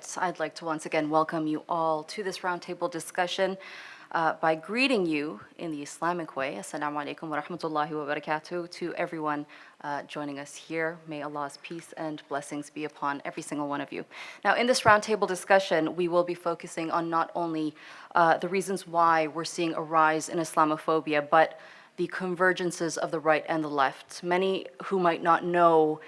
right, I'd like to once again welcome you all to this roundtable discussion by greeting you in the Islamic way. Assalamu alaikum wa rahmatullahi wa barakatuh to everyone joining us here. May Allah's peace and blessings be upon every single one of you. Now, in this roundtable discussion, we will be focusing on not only the reasons why we're seeing a rise in Islamophobia, but the convergences of the right and the left. Many who might not know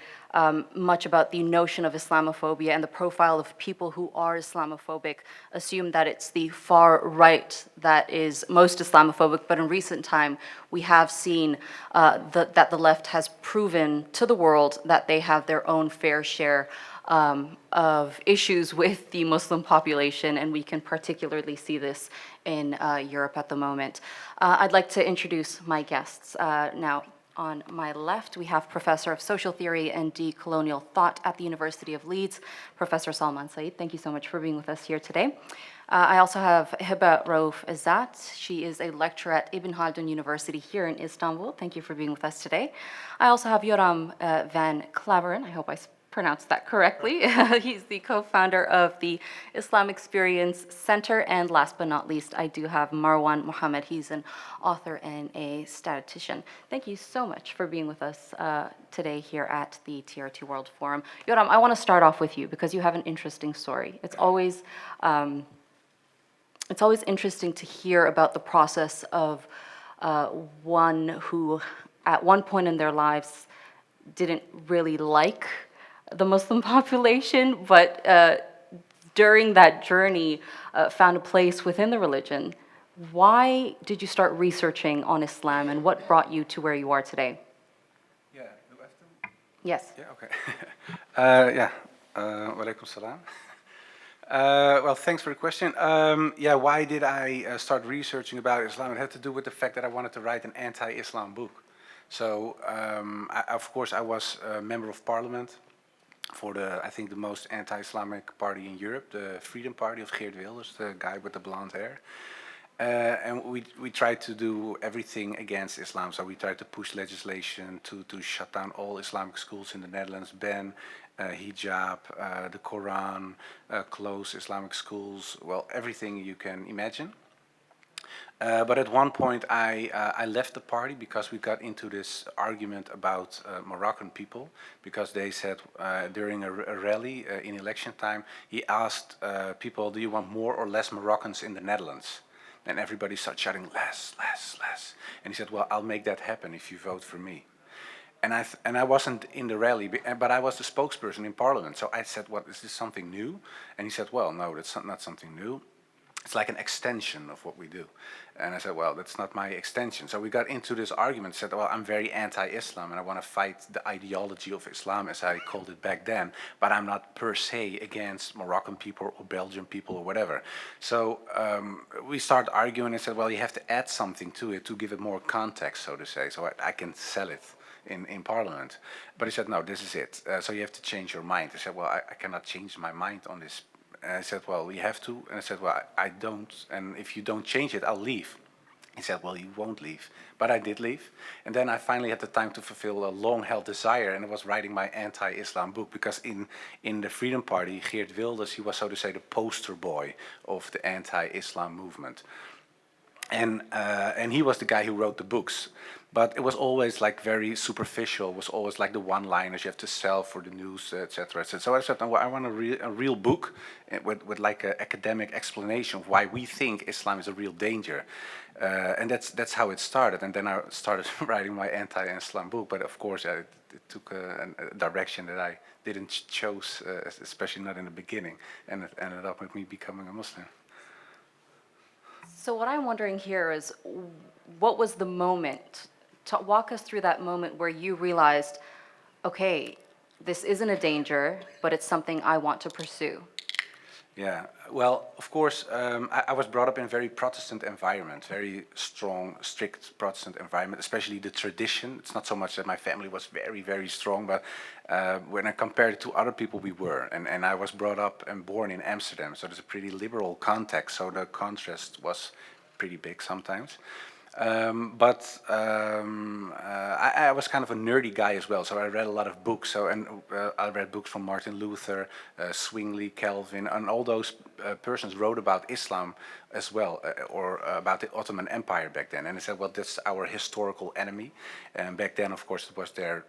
much about the notion of Islamophobia and the profile of people who are Islamophobic assume that it's the far right that is most Islamophobic, but in recent time we have seen that the left has proven to the world that they have their own fair share of issues with the Muslim population, and we can particularly see this in Europe at the moment. I'd like to introduce my guests now. On my left, we have Professor of Social Theory and Decolonial Thought at the University of Leeds, Professor Salman Sayyid. Thank you so much for being with us here today. I also have Heba Raouf Ezzat. She is a lecturer at Ibn Khaldun University here in Istanbul. Thank you for being with us today. I also have Joram van Klaveren. I hope I pronounced that correctly. He's the co-founder of the Islam Experience Center. And last but not least, I do have Marwan Mohammed. He's an author and a statistician. Thank you so much for being with us today here at the TRT World Forum. Joram, I want to start off with you because you have an interesting story. It's always interesting to hear about the process of one who at one point in their lives didn't really like the Muslim population, but during that journey found a place within the religion. Why did you start researching on Islam, and what brought you to where you are today? Yeah, do I have to? Yes. Yeah, okay. Walaikum salam. Well, thanks for the question. Why did I start researching about Islam? It had to do with the fact that I wanted to write an anti-Islam book. So, of course, I was a member of parliament for I think the most anti-Islamic party in Europe, the Freedom Party of Geert Wilders, the guy with the blonde hair. And we tried to do everything against Islam. So we tried to push legislation to shut down all Islamic schools in the Netherlands, ban hijab, the Quran, close Islamic schools, well, everything you can imagine. But at one point I left the party because we got into this argument about Moroccan people, because they said during a rally in election time, he asked people, do you want more or less Moroccans in the Netherlands? And everybody started shouting, less, less, less. And he said, well, I'll make that happen if you vote for me. And I wasn't in the rally, but I was the spokesperson in parliament. So I said, what, is this something new? And he said, well, no, that's not something new. It's like an extension of what we do. And I said, well, that's not my extension. So we got into this argument, said, well, I'm very anti-Islam and I want to fight the ideology of Islam, as I called it back then, but I'm not per se against Moroccan people or Belgian people or whatever. So we started arguing and said, well, you have to add something to it to give it more context, so to say, so I can sell it in parliament. But he said, no, this is it. So you have to change your mind. I said, well, I cannot change my mind on this. And I said, well, you have to. And I said, well, I don't. And if you don't change it, I'll leave. He said, well, you won't leave. But I did leave. And then I finally had the time to fulfill a long-held desire, and I was writing my anti-Islam book, because in the Freedom Party, Geert Wilders, he was, so to say, the poster boy of the anti-Islam movement. And he was the guy who wrote the books. But it was always like very superficial. It was always like the one-liners you have to sell for the news, etc. So I said, no, I want a real book with like an academic explanation of why we think Islam is a real danger. And that's how it started. And then I started writing my anti-Islam book. But of course, it took a direction that I didn't choose, especially not in the beginning. And it ended up with me becoming a Muslim. So what I'm wondering here is, what was the moment? Walk us through that moment where you realized, okay, this isn't a danger, but it's something I want to pursue. Yeah, well, of course, I was brought up in a very Protestant environment, very strong, strict Protestant environment, especially the tradition. It's not so much that my family was very, very strong, but when I compared it to other people, we were. And I was brought up and born in Amsterdam, so there's a pretty liberal context, so the contrast was pretty big sometimes. I was kind of a nerdy guy as well, so I read a lot of books. I read books from Martin Luther, Zwingli, Calvin, and all those persons wrote about Islam as well, or about the Ottoman Empire back then. And they said, well, that's our historical enemy. And back then, of course, it was their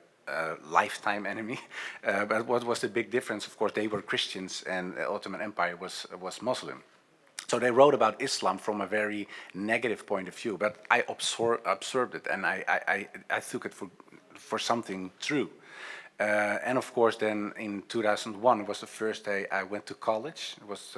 lifetime enemy. But what was the big difference? Of course, they were Christians, and the Ottoman Empire was Muslim. So they wrote about Islam from a very negative point of view, but I observed it, and I took it for something true. And of course, then in 2001, it was the first day I went to college. It was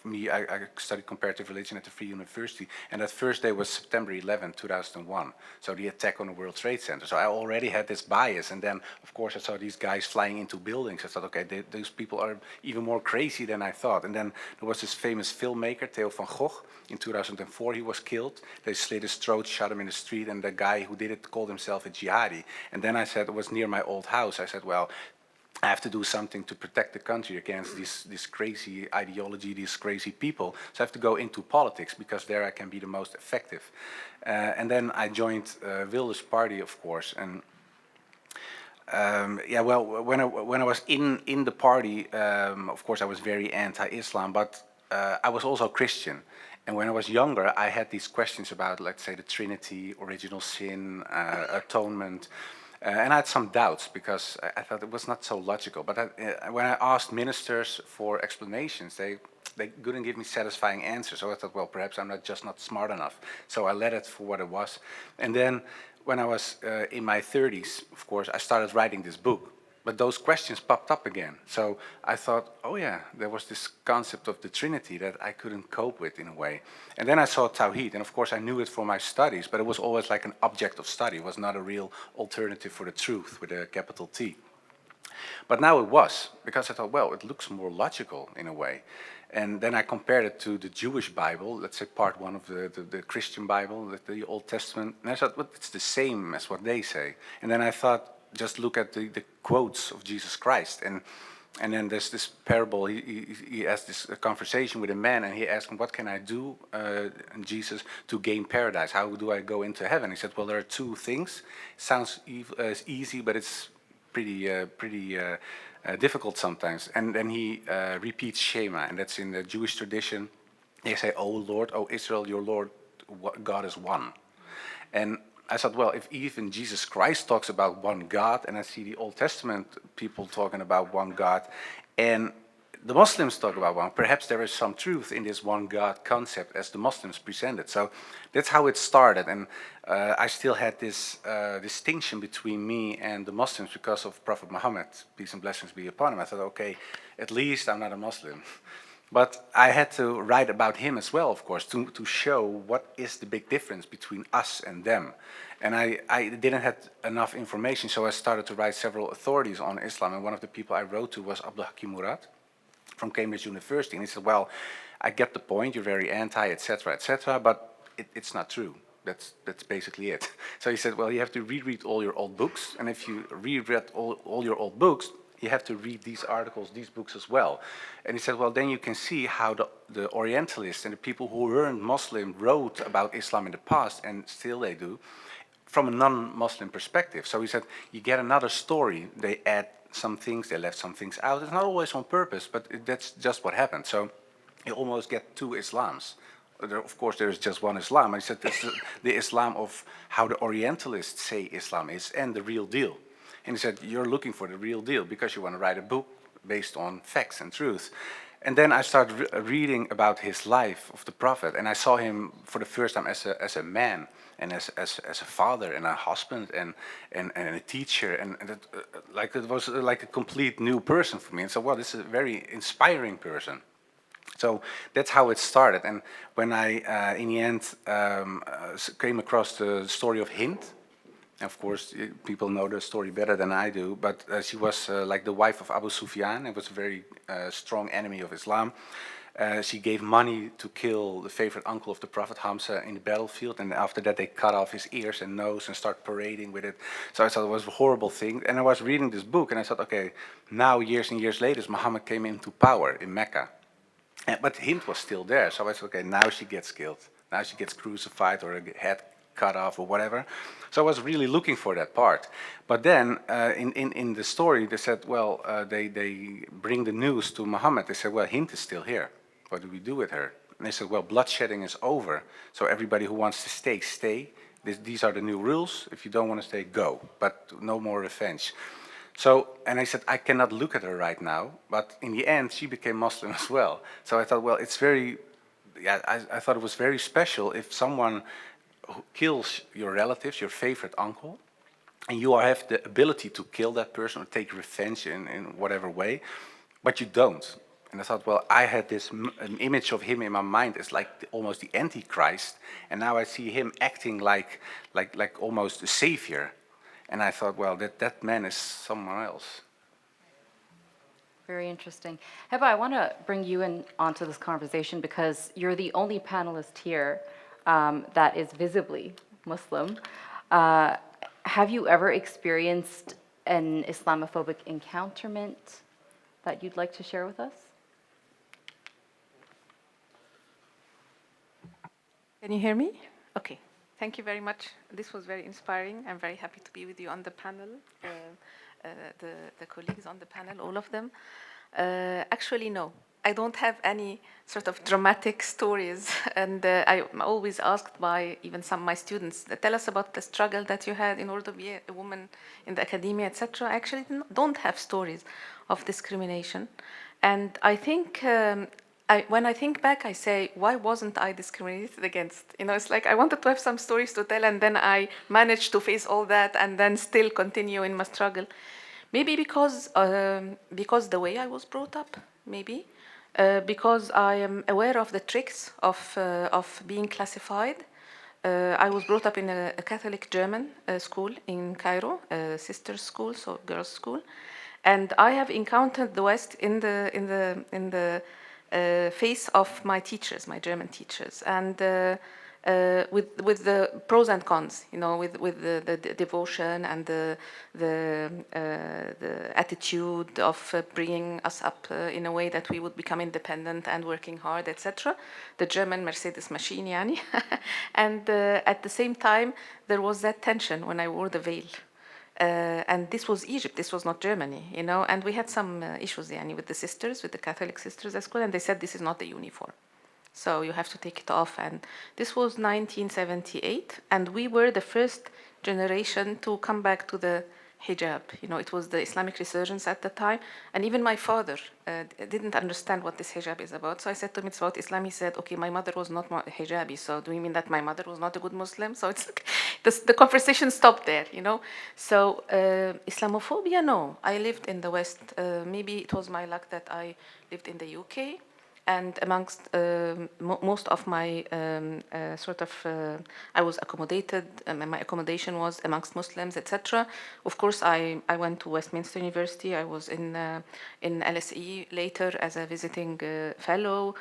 me. I studied comparative religion at the Free University, and that first day was September 11, 2001. So the attack on the World Trade Center. So I already had this bias, and then of course I saw these guys flying into buildings. I thought, okay, those people are even more crazy than I thought. And then there was this famous filmmaker, Theo van Gogh. In 2004, he was killed. They slit his throat, shot him in the street, and the guy who did it called himself a jihadi. And then I said, it was near my old house. I said, well, I have to do something to protect the country against this crazy ideology, these crazy people. So I have to go into politics, because there I can be the most effective. And then I joined Wilders' party, of course. And yeah, well, when I was in the party, of course I was very anti-Islam, but I was also Christian. And when I was younger, I had these questions about, let's say, the Trinity, original sin, atonement. And I had some doubts, because I thought it was not so logical. But when I asked ministers for explanations, they couldn't give me satisfying answers. So I thought, well, perhaps I'm just not smart enough. So I let it for what it was. And then when I was in my 30s, of course, I started writing this book. But those questions popped up again. So I thought, oh yeah, there was this concept of the Trinity that I couldn't cope with in a way. And then I saw Tawhid, and of course I knew it from my studies, but it was always like an object of study. It was not a real alternative for the truth with a capital T. But now it was, because I thought, well, it looks more logical in a way. And then I compared it to the Jewish Bible, let's say part one of the Christian Bible, the Old Testament. And I thought, well, it's the same as what they say. And then I thought, just look at the quotes of Jesus Christ. And then there's this parable, he has this conversation with a man, and he asked him, what can I do, Jesus, to gain paradise? How do I go into heaven? He said, well, there are two things. Sounds easy, but it's pretty difficult sometimes. And then he repeats Shema, and that's in the Jewish tradition. They say, O Lord, O Israel, your Lord God is one. And I thought, well, if even Jesus Christ talks about one God, and I see the Old Testament people talking about one God, and the Muslims talk about one, perhaps there is some truth in this one God concept as the Muslims present it. So that's how it started. And I still had this distinction between me and the Muslims because of Prophet Muhammad, peace and blessings be upon him. I thought, okay, at least I'm not a Muslim. But I had to write about him as well, of course, to show what is the big difference between us and them. And I didn't have enough information, so I started to write several authorities on Islam. And one of the people I wrote to was Abdul Hakim Murad from Cambridge University. And he said, well, I get the point, you're very anti, etc., but it's not true. That's basically it. So he said, well, you have to reread all your old books. And if you reread all your old books, you have to read these articles, these books as well. And he said, well, then you can see how the Orientalists and the people who weren't Muslim wrote about Islam in the past, and still they do, from a non-Muslim perspective. So he said, you get another story. They add some things, they left some things out. It's not always on purpose, but that's just what happened. So you almost get two Islams. Of course, there is just one Islam. And he said, this is the Islam of how the Orientalists say Islam is, and the real deal. And he said, you're looking for the real deal because you want to write a book based on facts and truth. And then I started reading about his life of the Prophet, and I saw him for the first time as a man, and as a father, and a husband, and a teacher, and it was like a complete new person for me. And so, well, this is a very inspiring person. So that's how it started. And when I, in the end, came across the story of Hind. Of course, people know the story better than I do, but she was like the wife of Abu Sufyan and was a very strong enemy of Islam. She gave money to kill the favorite uncle of the Prophet, Hamza, in the battlefield, and after that they cut off his ears and nose and start parading with it. So I thought it was a horrible thing. And I was reading this book, and I thought, okay, now years and years later, Muhammad came into power in Mecca. But Hind was still there, so I thought, okay, now she gets killed. Now she gets crucified or her head cut off or whatever. So I was really looking for that part. But then in the story, they said, well, they bring the news to Muhammad. They said, well, Hind is still here. What do we do with her? And they said, well, bloodshedding is over. So everybody who wants to stay, stay. These are the new rules. If you don't want to stay, go. But no more revenge. So, and I said, I cannot look at her right now. But in the end, she became Muslim as well. So I thought, well, it's very, yeah, I thought it was very special if someone who kills your relatives, your favorite uncle, and you have the ability to kill that person or take revenge in whatever way, but you don't. And I thought, well, I had this an image of him in my mind as like almost the Antichrist, and now I see him acting like almost a savior. And I thought, well, that man is someone else. Very interesting. Heba, I want to bring you in onto this conversation because you're the only panelist here that is visibly Muslim. Have you ever experienced an Islamophobic encounterment that you'd like to share with us? Can you hear me? Okay. Thank you very much. This was very inspiring. I'm very happy to be with you on the panel, the colleagues on the panel, all of them. Actually, no. I don't have any sort of dramatic stories. And I'm always asked by even some of my students, tell us about the struggle that you had in order to be a woman in the academia, etc. I actually don't have stories of discrimination. And I think when I think back, I say, why wasn't I discriminated against? You know, it's like I wanted to have some stories to tell, and then I managed to face all that and then still continue in my struggle. Maybe because the way I was brought up, maybe. Because I am aware of the tricks of being classified. I was brought up in a Catholic German school in Cairo, a sister's school, so girls' school. And I have encountered the West in the face of my teachers, my German teachers, and with the pros and cons, you know, with the devotion and the attitude of bringing us up in a way that we would become independent and working hard, etc. The German Mercedes machine, yani. And at the same time, there was that tension when I wore the veil. And this was Egypt, this was not Germany, you know, and we had some issues yani, with the sisters, with the Catholic sisters at school, and they said this is not the uniform. So you have to take it off. And this was 1978, and we were the first generation to come back to the hijab. You know, it was the Islamic resurgence at the time, and even my father didn't understand what this hijab is about. So I said to him, it's about Islam. He said, okay, my mother was not hijabi, so do you mean that my mother was not a good Muslim? So it's the conversation stopped there, you know. So Islamophobia, no. I lived in the West. Maybe it was my luck that I lived in the UK. And amongst most of my I was accommodated, my accommodation was amongst Muslims, etc. Of course, I went to Westminster University. I was in LSE later as a visiting fellow.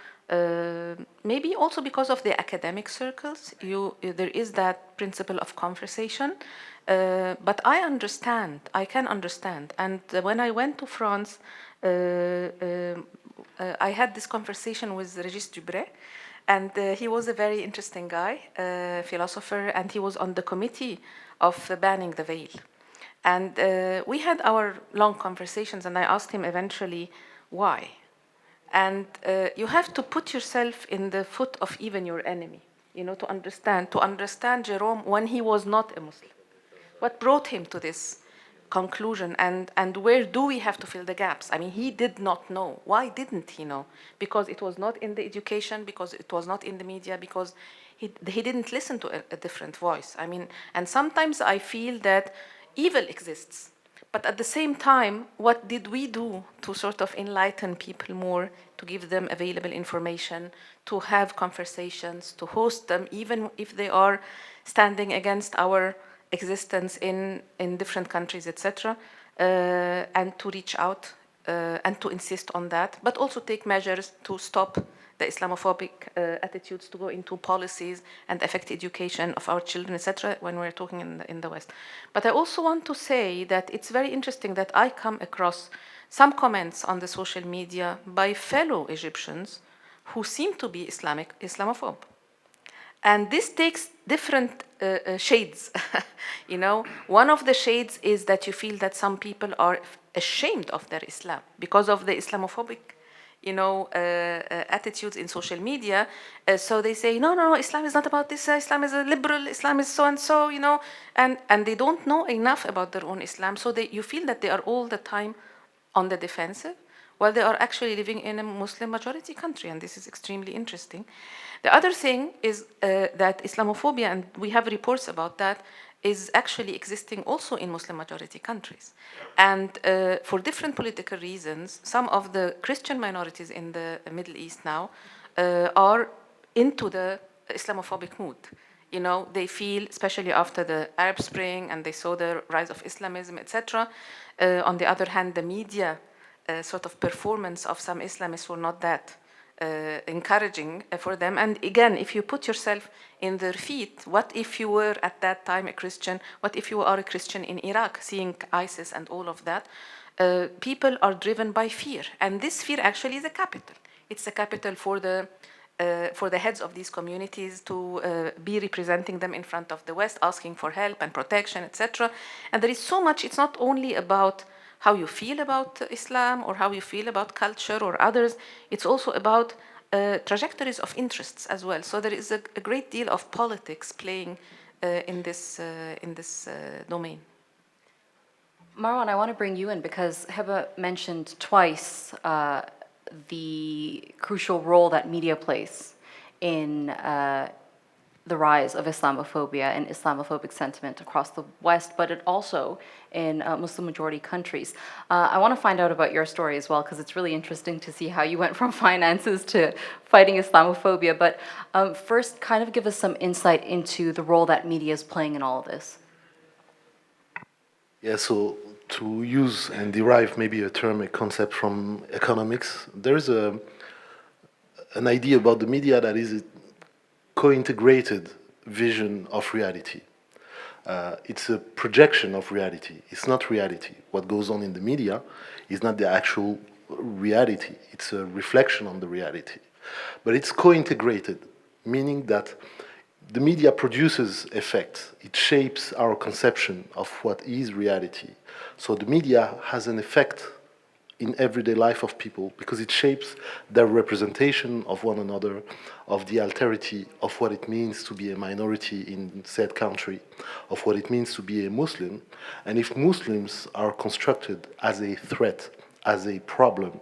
Maybe also because of the academic circles, there is that principle of conversation. But I can understand. And when I went to France, I had this conversation with Regis Dubray, and he was a very interesting guy, philosopher, and he was on the committee of banning the veil. And we had our long conversations, and I asked him eventually, why? And you have to put yourself in the foot of even your enemy, you know, to understand Joram when he was not a Muslim. What brought him to this conclusion, and where do we have to fill the gaps? I mean, he did not know. Why didn't he know? Because it was not in the education, because it was not in the media, because he didn't listen to a different voice. I mean, and sometimes I feel that evil exists, but at the same time, what did we do to sort of enlighten people more, to give them available information, to have conversations, to host them, even if they are standing against our existence in different countries, etc., and to reach out and to insist on that, but also take measures to stop the Islamophobic attitudes to go into policies and affect education of our children, etc., when we're talking in the West. But I also want to say that it's very interesting that I come across some comments on the social media by fellow Egyptians who seem to be Islamophobe. And this takes different shades. You know, one of the shades is that you feel that some people are ashamed of their Islam because of the Islamophobic, attitudes in social media. So they say, no, no, no, Islam is not about this. Islam is a liberal. Islam is so and so. And they don't know enough about their own Islam. So you feel that they are all the time on the defensive, while they are actually living in a Muslim majority country, and this is extremely interesting. The other thing is that Islamophobia, and we have reports about that, is actually existing also in Muslim majority countries. And for different political reasons, some of the Christian minorities in the Middle East now are into the Islamophobic mood. They feel, especially after the Arab Spring and they saw the rise of Islamism, etc. On the other hand, the media sort of performance of some Islamists were not that encouraging for them. And again, if you put yourself in their feet, what if you were at that time a Christian? What if you are a Christian in Iraq, seeing ISIS and all of that? People are driven by fear, and this fear actually is a capital. It's a capital for the heads of these communities to be representing them in front of the West, asking for help and protection, etc. And there is so much. It's not only about how you feel about Islam or how you feel about culture or others. It's also about trajectories of interests as well. So there is a great deal of politics playing in this domain. Marwan, I want to bring you in because Heba mentioned twice the crucial role that media plays in the rise of Islamophobia and Islamophobic sentiment across the West, but it also in Muslim majority countries. I want to find out about your story as well, because it's really interesting to see how you went from finances to fighting Islamophobia. But first, kind of give us some insight into the role that media is playing in all of this. Yeah, so to use and derive maybe a concept from economics, there's an idea about the media that is co-integrated vision of reality. It's a projection of reality. It's not reality. What goes on in the media is not the actual reality. It's a reflection on the reality. But it's co-integrated, meaning that the media produces effects. It shapes our conception of what is reality. So the media has an effect in everyday life of people because it shapes their representation of one another, of the alterity of what it means to be a minority in said country, of what it means to be a Muslim. And if Muslims are constructed as a threat, as a problem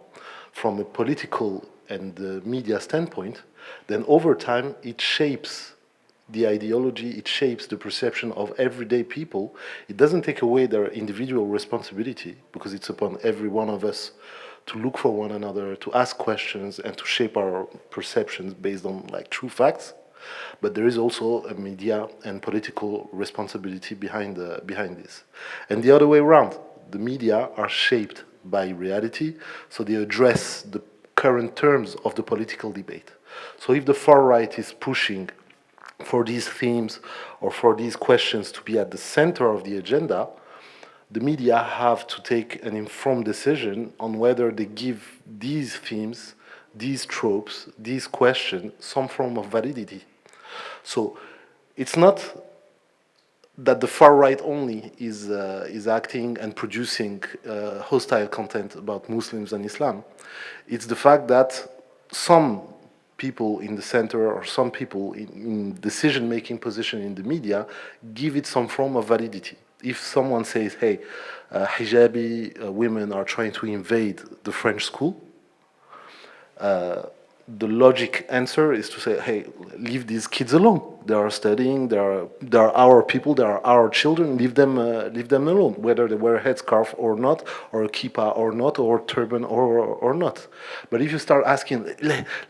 from a political and media standpoint, then over time it shapes the ideology, it shapes the perception of everyday people. It doesn't take away their individual responsibility because it's upon every one of us to look for one another, to ask questions, and to shape our perceptions based on true facts. But there is also a media and political responsibility behind this. And the other way around, the media are shaped by reality, so they address the current terms of the political debate. So if the far right is pushing for these themes or for these questions to be at the center of the agenda, the media have to take an informed decision on whether they give these themes, these tropes, these questions some form of validity. So it's not that the far right only is acting and producing hostile content about Muslims and Islam. It's the fact that some people in the center or some people in decision-making position in the media give it some form of validity. If someone says, hey, hijabi women are trying to invade the French school, the logic answer is to say, hey, leave these kids alone. They are studying, they are our people, they are our children, leave them alone, whether they wear a headscarf or not, or a kippah or not, or turban or not. But if you start asking,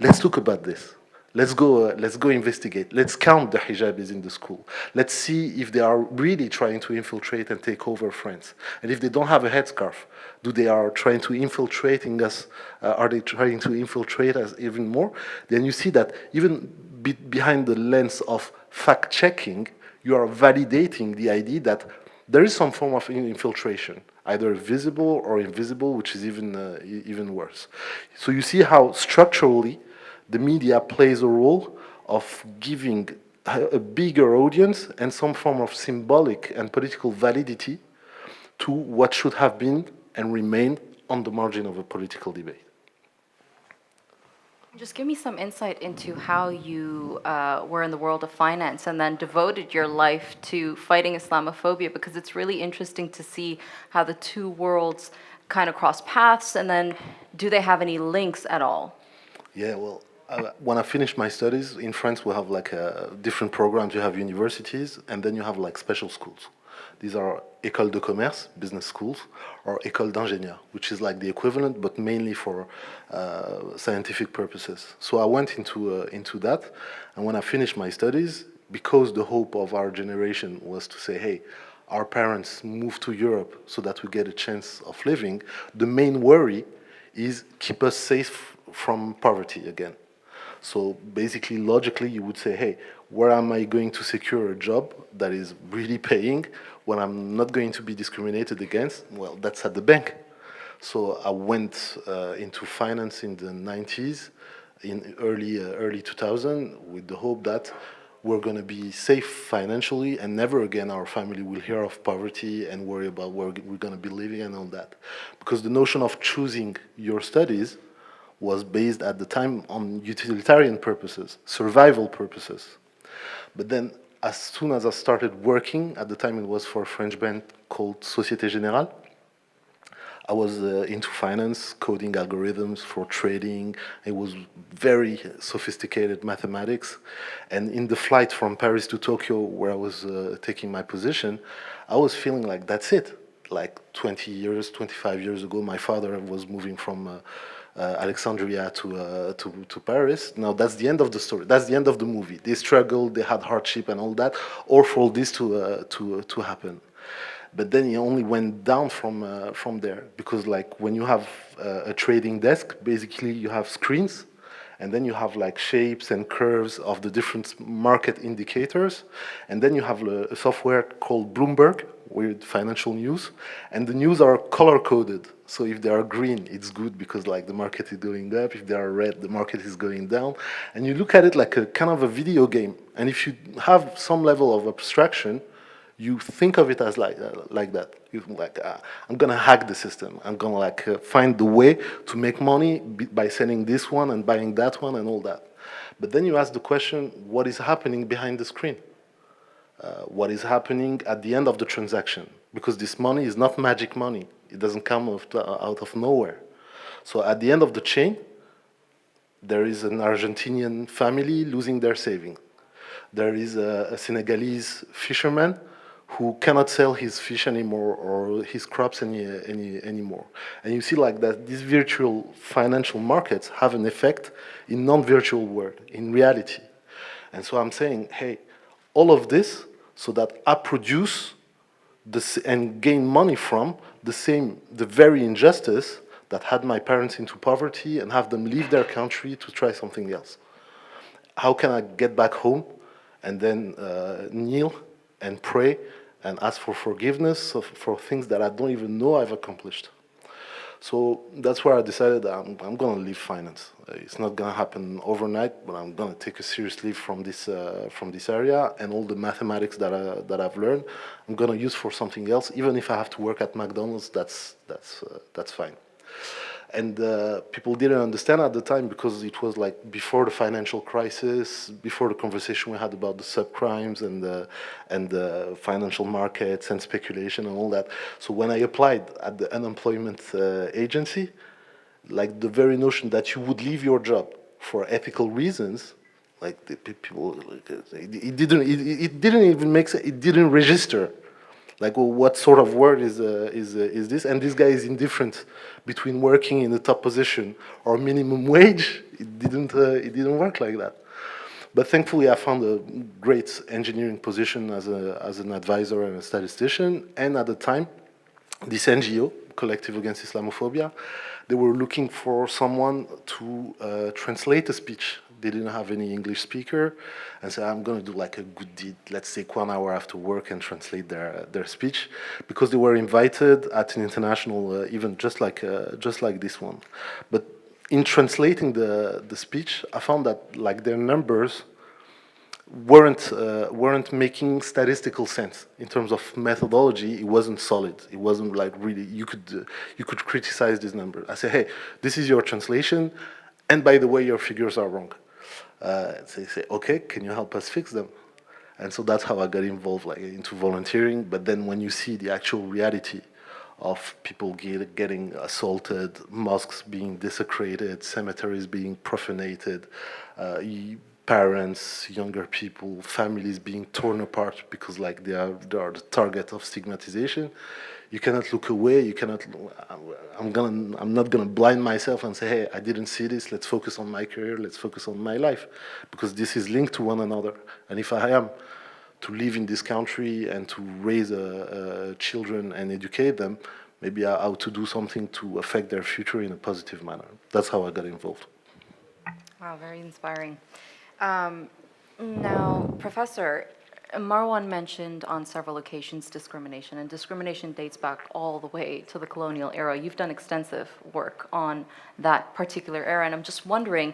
let's talk about this. Let's go investigate. Let's count the hijabis in the school. Let's see if they are really trying to infiltrate and take over France. And if they don't have a headscarf, they are trying to infiltrating us? Are they trying to infiltrate us even more? Then you see that even behind the lens of fact-checking, you are validating the idea that there is some form of infiltration, either visible or invisible, which is even worse. So you see how structurally the media plays a role of giving a bigger audience and some form of symbolic and political validity to what should have been and remain on the margin of a political debate. Just give me some insight into how you were in the world of finance and then devoted your life to fighting Islamophobia, because it's really interesting to see how the two worlds kind of cross paths, and then do they have any links at all? Yeah, well, when I finished my studies in France, we have like different programs. You have universities, and then you have like special schools. These are écoles de commerce, business schools, or écoles d'ingénieurs, which is like the equivalent, but mainly for scientific purposes. So I went into that, and when I finished my studies, because the hope of our generation was to say, hey, our parents moved to Europe so that we get a chance of living, the main worry is keep us safe from poverty again. So basically, logically, you would say, hey, where am I going to secure a job that is really paying when I'm not going to be discriminated against? Well, that's at the bank. So I went into finance in the 90s, in early 2000, with the hope that we're going to be safe financially and never again our family will hear of poverty and worry about where we're going to be living and all that. Because the notion of choosing your studies was based at the time on utilitarian purposes, survival purposes. But then as soon as I started working, at the time it was for a French bank called Société Générale, I was into finance, coding algorithms for trading. It was very sophisticated mathematics. And in the flight from Paris to Tokyo, where I was taking my position, I was feeling like that's it. Like 20 years, 25 years ago, my father was moving from Alexandria to Paris. Now that's the end of the story. That's the end of the movie. They struggled, they had hardship and all that, or for all this to happen. But then it only went down from there, because like when you have a trading desk, basically you have screens, and then you have like shapes and curves of the different market indicators, and then you have a software called Bloomberg with financial news, and the news are color coded. So if they are green, it's good because like the market is going up. If they are red, the market is going down. And you look at it like a kind of a video game. And if you have some level of abstraction, you think of it as like that. You like, I'm gonna hack the system. I'm gonna like find the way to make money by selling this one and buying that one and all that. But then you ask the question, what is happening behind the screen? What is happening at the end of the transaction? Because this money is not magic money. It doesn't come out of nowhere. So at the end of the chain, there is an Argentinian family losing their savings. There is a Senegalese fisherman who cannot sell his fish anymore or his crops anymore. And you see like that these virtual financial markets have an effect in non-virtual world, in reality. And so I'm saying, hey, all of this so that I produce and gain money from the very injustice that had my parents into poverty and have them leave their country to try something else. How can I get back home and then kneel and pray and ask for forgiveness for things that I don't even know I've accomplished? So that's where I decided that I'm going to leave finance. It's not going to happen overnight, but I'm going to take a serious leave from this area, and all the mathematics that I've learned, I'm going to use for something else. Even if I have to work at McDonald's, that's fine. And people didn't understand at the time because it was like before the financial crisis, before the conversation we had about the subprimes and the financial markets and speculation and all that. So when I applied at the unemployment agency, like the very notion that you would leave your job for ethical reasons, like the people, it didn't even make sense. It didn't register. Like, well, what sort of word is this? And this guy is indifferent between working in the top position or minimum wage. It didn't work like that. But thankfully, I found a great engineering position as an advisor and a statistician. And at the time, this NGO, Collective Against Islamophobia, they were looking for someone to translate a speech. They didn't have any English speaker, and so I'm going to do like a good deed. Let's take 1 hour after work and translate their speech, because they were invited at an international event just like this one. But in translating the speech, I found that like their numbers weren't making statistical sense in terms of methodology. It wasn't solid. It wasn't like really you could criticize this number. I say, hey, this is your translation, and by the way, your figures are wrong. So they say, okay, can you help us fix them? And so that's how I got involved, like into volunteering. But then when you see the actual reality of people getting assaulted, mosques being desecrated, cemeteries being profanated, parents, younger people, families being torn apart because like they are the target of stigmatization. You cannot look away. You cannot. I'm not gonna blind myself and say, hey, I didn't see this. Let's focus on my career. Let's focus on my life, because this is linked to one another. And if I am to live in this country and to raise children and educate them, maybe I ought to do something to affect their future in a positive manner. That's how I got involved. Wow, very inspiring. Now, Professor, Marwan mentioned on several occasions discrimination, and discrimination dates back all the way to the colonial era. You've done extensive work on that particular era, and I'm just wondering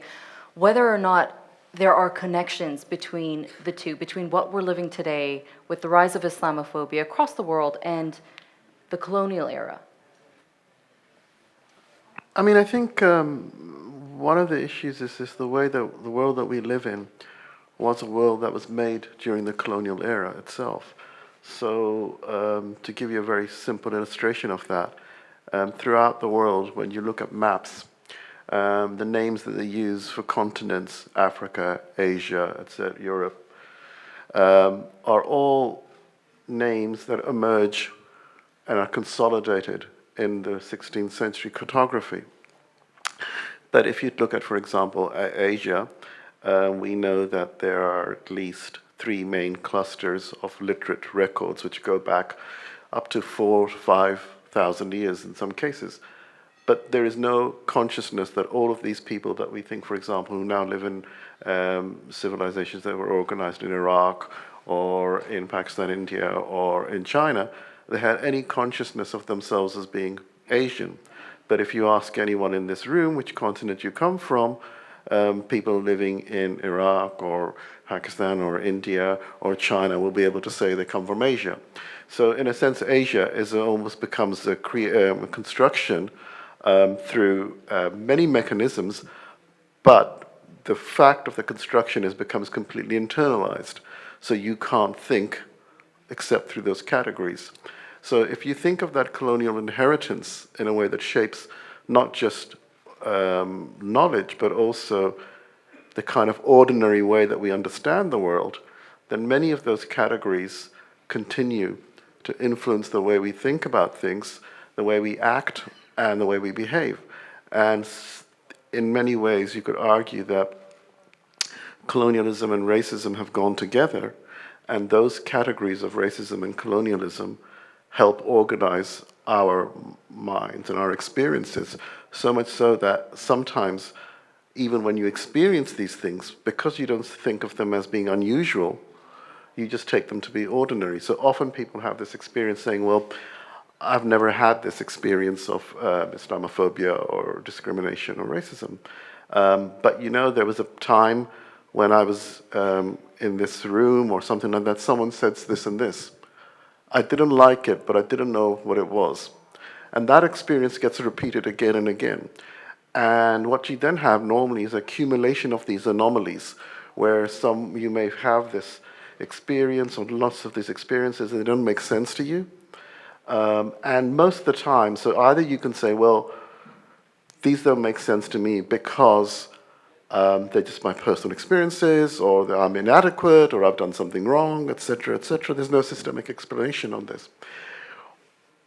whether or not there are connections between the two, between what we're living today with the rise of Islamophobia across the world and the colonial era. I mean, I think one of the issues is the way that the world that we live in was a world that was made during the colonial era itself. So to give you a very simple illustration of that, throughout the world, when you look at maps, the names that they use for continents, Africa, Asia, etc., Europe, are all names that emerge and are consolidated in the 16th century cartography. But if you look at, for example, Asia, we know that there are at least 3 main clusters of literate records which go back up to 4,000 to 5,000 years in some cases. But there is no consciousness that all of these people that we think, for example, who now live in civilizations that were organized in Iraq or in Pakistan, India, or in China, they had any consciousness of themselves as being Asian. But if you ask anyone in this room which continent you come from, people living in Iraq or Pakistan or India or China will be able to say they come from Asia. So in a sense, Asia is almost becomes a construction through many mechanisms, but the fact of the construction becomes completely internalized. So you can't think except through those categories. So if you think of that colonial inheritance in a way that shapes not just knowledge, but also the kind of ordinary way that we understand the world, then many of those categories continue to influence the way we think about things, the way we act, and the way we behave. And in many ways, you could argue that colonialism and racism have gone together, and those categories of racism and colonialism help organize our minds and our experiences, so much so that sometimes, even when you experience these things, because you don't think of them as being unusual, you just take them to be ordinary. So often people have this experience saying, well, I've never had this experience of Islamophobia or discrimination or racism. But you know, there was a time when I was in this room or something like that, someone said this and this. I didn't like it, but I didn't know what it was. And that experience gets repeated again and again. And what you then have normally is accumulation of these anomalies, where you may have this experience or lots of these experiences and they don't make sense to you. And most of the time, so either you can say, well, these don't make sense to me because they're just my personal experiences, or that I'm inadequate, or I've done something wrong, etc., etc. There's no systemic explanation on this.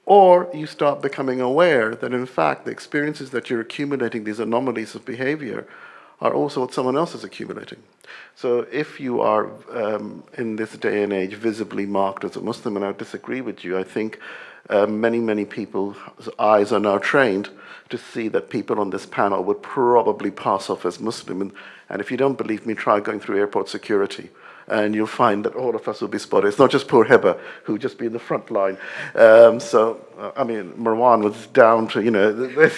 Or you start becoming aware that, in fact, the experiences that you're accumulating, these anomalies of behavior, are also what someone else is accumulating. So if you are, in this day and age, visibly marked as a Muslim, and I disagree with you, I think many, many people's eyes are now trained to see that people on this panel would probably pass off as Muslim. And if you don't believe me, try going through airport security, and you'll find that all of us will be spotted. It's not just poor Heba, who would just be in the front line. I mean, Marwan was down to,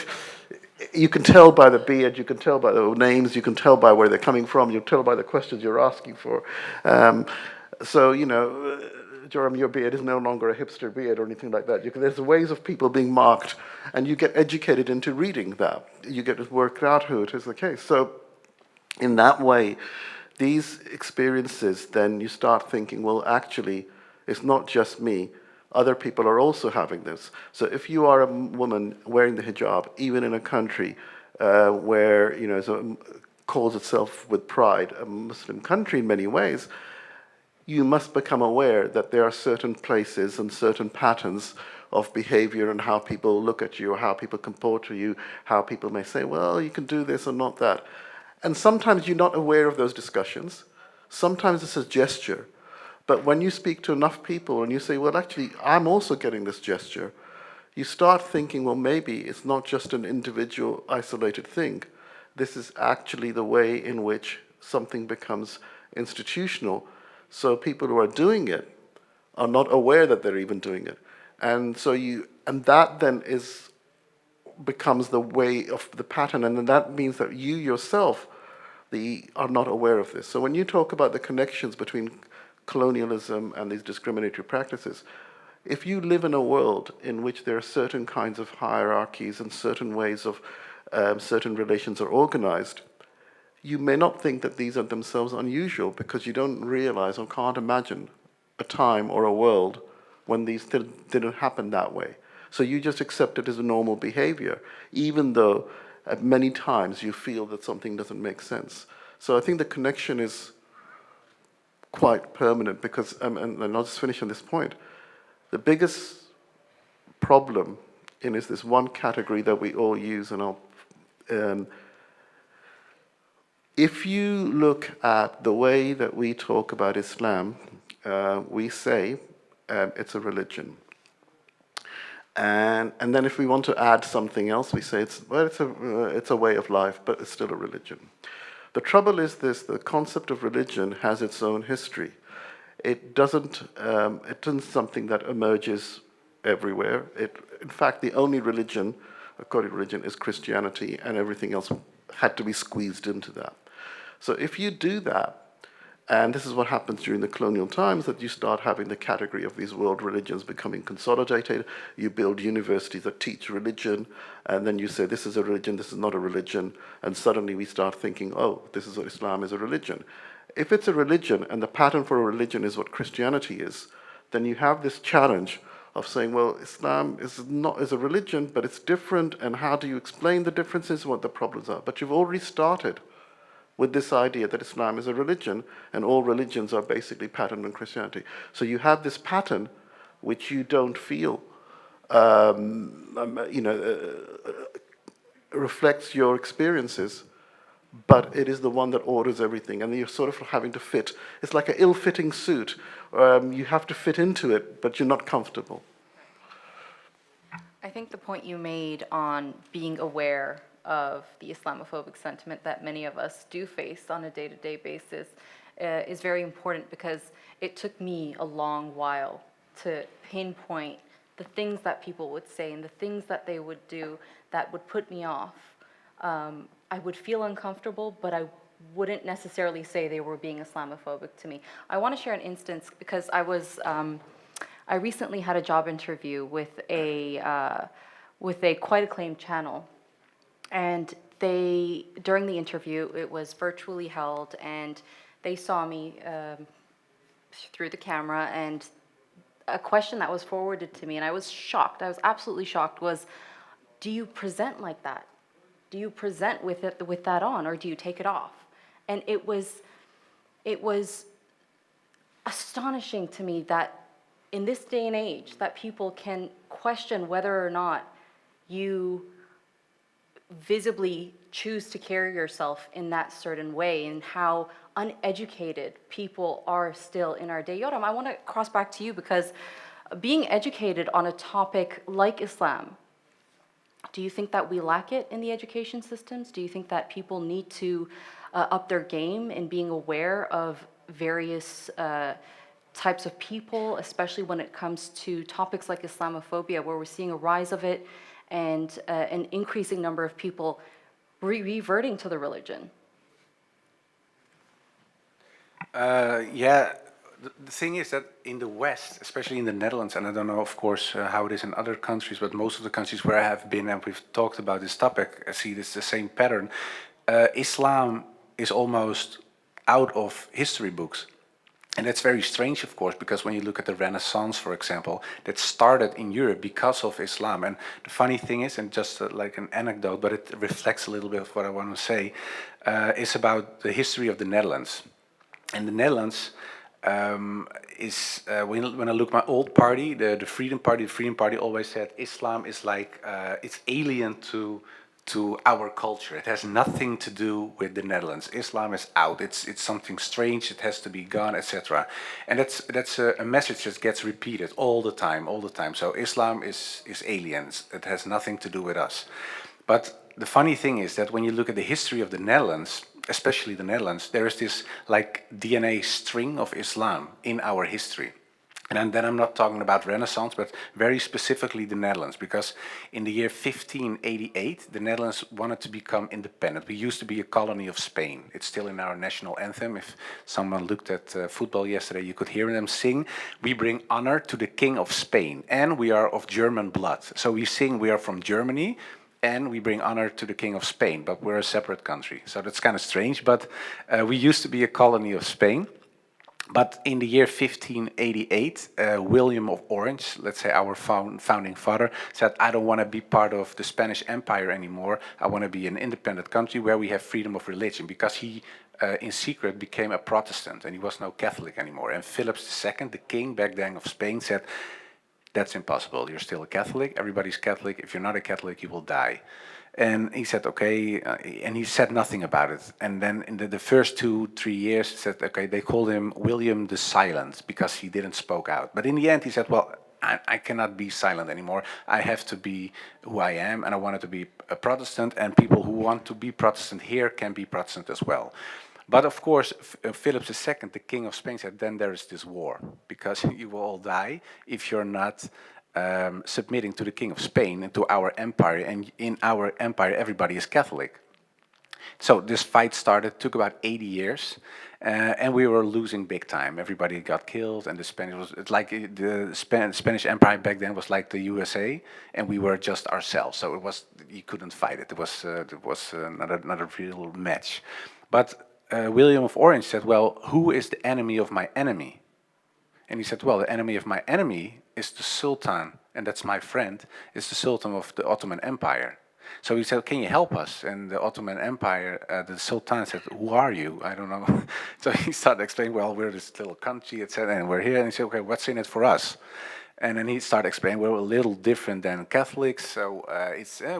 you can tell by the beard, you can tell by the names, you can tell by where they're coming from, you can tell by the questions you're asking for. So, you know, Joram, your beard is no longer a hipster beard or anything like that. There's ways of people being marked, and you get educated into reading that. You get to work out who it is the case. So, in that way, these experiences, then you start thinking, well, actually, it's not just me. Other people are also having this. So if you are a woman wearing the hijab, even in a country where, you know, calls itself with pride a Muslim country in many ways, you must become aware that there are certain places and certain patterns of behavior and how people look at you or how people comport to you, how people may say, well, you can do this or not that. And sometimes you're not aware of those discussions. Sometimes it's a gesture. But when you speak to enough people and you say, well, actually, I'm also getting this gesture, you start thinking, well, maybe it's not just an individual isolated thing. This is actually the way in which something becomes institutional. So people who are doing it are not aware that they're even doing it. And so that then becomes the way of the pattern, and then that means that you yourself are not aware of this. So when you talk about the connections between colonialism and these discriminatory practices, if you live in a world in which there are certain kinds of hierarchies and certain ways of certain relations are organized, you may not think that these are themselves unusual because you don't realize or can't imagine a time or a world when these didn't happen that way. So you just accept it as a normal behavior, even though at many times you feel that something doesn't make sense. So I think the connection is quite permanent because, and I'll just finish on this point, the biggest problem is this one category that we all use, and if you look at the way that we talk about Islam, we say it's a religion. And then if we want to add something else, we say it's a way of life, but it's still a religion. The trouble is this: the concept of religion has its own history. It isn't something that emerges everywhere. In fact, the only religion, according to religion, is Christianity, and everything else had to be squeezed into that. So if you do that, and this is what happens during the colonial times, that you start having the category of these world religions becoming consolidated. You build universities that teach religion, and then you say, this is a religion, this is not a religion, and suddenly we start thinking, oh, this is what Islam is a religion. If it's a religion, and the pattern for a religion is what Christianity is, then you have this challenge of saying, well, Islam is a religion, but it's different, and how do you explain the differences, what the problems are? But you've already started with this idea that Islam is a religion, and all religions are basically patterned on Christianity. So you have this pattern which you don't feel, reflects your experiences, but it is the one that orders everything, and you're sort of having to fit. It's like an ill-fitting suit. You have to fit into it, but you're not comfortable. I think the point you made on being aware of the Islamophobic sentiment that many of us do face on a day-to-day basis is very important, because it took me a long while to pinpoint the things that people would say and the things that they would do that would put me off. I would feel uncomfortable, but I wouldn't necessarily say they were being Islamophobic to me. I want to share an instance because I recently had a job interview with a quite acclaimed channel. And during the interview, it was virtually held, and they saw me through the camera, and a question that was forwarded to me, and I was shocked, I was absolutely shocked, was, do you present like that? Do you present with that on, or do you take it off? And it was astonishing to me that in this day and age that people can question whether or not you visibly choose to carry yourself in that certain way, and how uneducated people are still in our day. Joram, I want to cross back to you, because being educated on a topic like Islam, do you think that we lack it in the education systems? Do you think that people need to up their game in being aware of various types of people, especially when it comes to topics like Islamophobia, where we're seeing a rise of it, and an increasing number of people reverting to the religion? Yeah, the thing is that in the West, especially in the Netherlands, and I don't know, of course, how it is in other countries, but most of the countries where I have been and we've talked about this topic, I see this the same pattern. Islam is almost out of history books. And that's very strange, of course, because when you look at the Renaissance, for example, that started in Europe because of Islam. And the funny thing is, and just like an anecdote, but it reflects a little bit of what I want to say, is about the history of the Netherlands. And the Netherlands is, when I look at my old party, the Freedom Party always said Islam is like, it's alien to our culture. It has nothing to do with the Netherlands. Islam is out. It's something strange. It has to be gone, etc. And that's a message that gets repeated all the time. So Islam is aliens. It has nothing to do with us. But the funny thing is that when you look at the history of the Netherlands, especially the Netherlands, there is this like DNA string of Islam in our history. And then I'm not talking about Renaissance, but very specifically the Netherlands, because in the year 1588, the Netherlands wanted to become independent. We used to be a colony of Spain. It's still in our national anthem. If someone looked at football yesterday, you could hear them sing, "We bring honor to the King of Spain, and we are of German blood." So we sing, we are from Germany, and we bring honor to the King of Spain, but we're a separate country. So that's kind of strange, but we used to be a colony of Spain. But in the year 1588, William of Orange, let's say our founding father, said, "I don't want to be part of the Spanish Empire anymore. I want to be an independent country where we have freedom of religion," because he, in secret, became a Protestant and he was no Catholic anymore. And Philip II, the king back then of Spain, said, "That's impossible. You're still a Catholic. Everybody's Catholic. If you're not a Catholic, you will die." And he said, okay, and he said nothing about it. And then in the first 2-3 years, he said, okay, they called him William the Silent because he didn't spoke out. But in the end, he said, well, I cannot be silent anymore. I have to be who I am, and I wanted to be a Protestant, and people who want to be Protestant here can be Protestant as well. But of course, Philip II, the king of Spain, said, then there is this war, because you will all die if you're not submitting to the King of Spain and to our empire, and in our empire everybody is Catholic. So this fight started, took about 80 years, and we were losing big time. Everybody got killed, and the Spanish was, it's like the Spanish Empire back then was like the USA, and we were just ourselves. So it was, you couldn't fight it. It was not a real match. But William of Orange said, well, who is the enemy of my enemy? And he said, well, the enemy of my enemy is the Sultan, and that's my friend, is the Sultan of the Ottoman Empire. So he said, can you help us? And the Ottoman Empire, the Sultan said, who are you? I don't know. So he started explaining, well, we're this little country, etc., and we're here. And he said, okay, what's in it for us? And then he started explaining, we're a little different than Catholics. So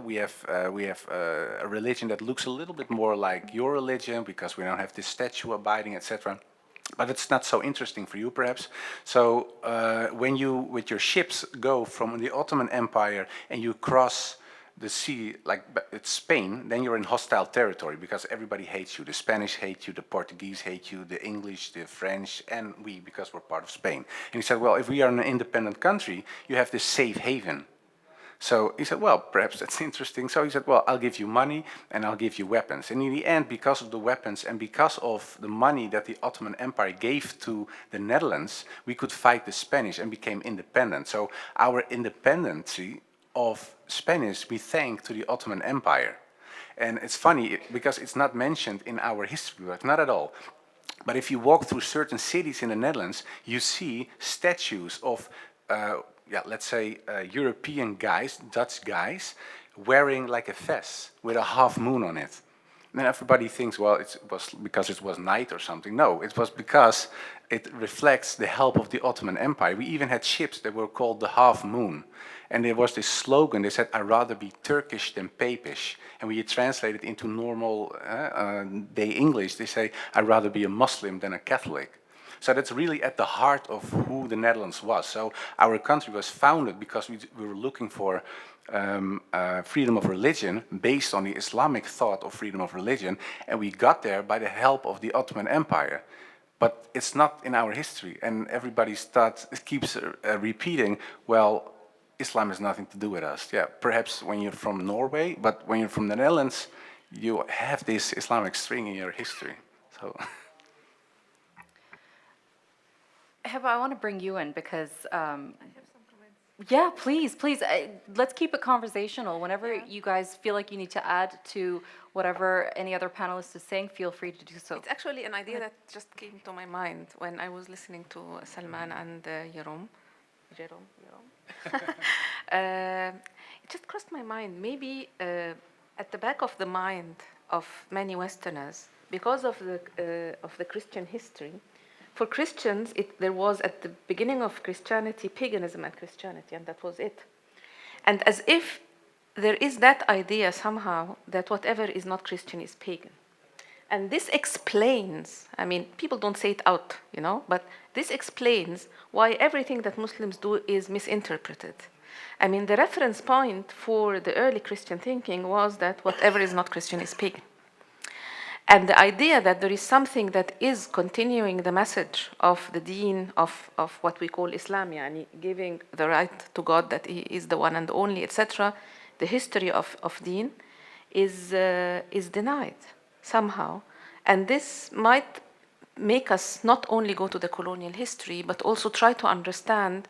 we have a religion that looks a little bit more like your religion because we don't have this statue abiding, etc. But it's not so interesting for you, perhaps. So when you, with your ships, go from the Ottoman Empire and you cross the sea, like it's Spain, then you're in hostile territory because everybody hates you. The Spanish hate you, the Portuguese hate you, the English, the French, and we, because we're part of Spain. And he said, well, if we are an independent country, you have this safe haven. So he said, well, perhaps that's interesting. So he said, well, I'll give you money and I'll give you weapons. And in the end, because of the weapons and because of the money that the Ottoman Empire gave to the Netherlands, we could fight the Spanish and became independent. So our independency of Spanish we thank to the Ottoman Empire. And it's funny because it's not mentioned in our history book, not at all. But if you walk through certain cities in the Netherlands, you see statues of let's say European guys, Dutch guys, wearing like a vest with a half moon on it. And everybody thinks, well, it was because it was night or something. No, it was because it reflects the help of the Ottoman Empire. We even had ships that were called the Half Moon. And there was this slogan, they said, I'd rather be Turkish than Papish. And when you translate it into normal day English, they say, I'd rather be a Muslim than a Catholic. So that's really at the heart of who the Netherlands was. So our country was founded because we were looking for freedom of religion based on the Islamic thought of freedom of religion. And we got there by the help of the Ottoman Empire. But it's not in our history. And everybody keeps repeating, well, Islam has nothing to do with us. Yeah, perhaps when you're from Norway, but when you're from the Netherlands, you have this Islamic string in your history. So. Heba, I want to bring you in because, yeah, please, please, let's keep it conversational. Whenever you guys feel like you need to add to whatever any other panelist is saying, feel free to do so. It's actually an idea that just came to my mind when I was listening to Salman and Joram. It just crossed my mind. Maybe at the back of the mind of many Westerners, because of the Christian history, for Christians, there was at the beginning of Christianity, paganism and Christianity, and that was it. And as if there is that idea somehow that whatever is not Christian is pagan. And this explains, I mean, people don't say it out, you know, but this explains why everything that Muslims do is misinterpreted. I mean, the reference point for the early Christian thinking was that whatever is not Christian is pagan. And the idea that there is something that is continuing the message of the deen of what we call Islam, yani giving the right to God that He is the one and only, etc., the history of deen is denied somehow. And this might make us not only go to the colonial history, but also try to understand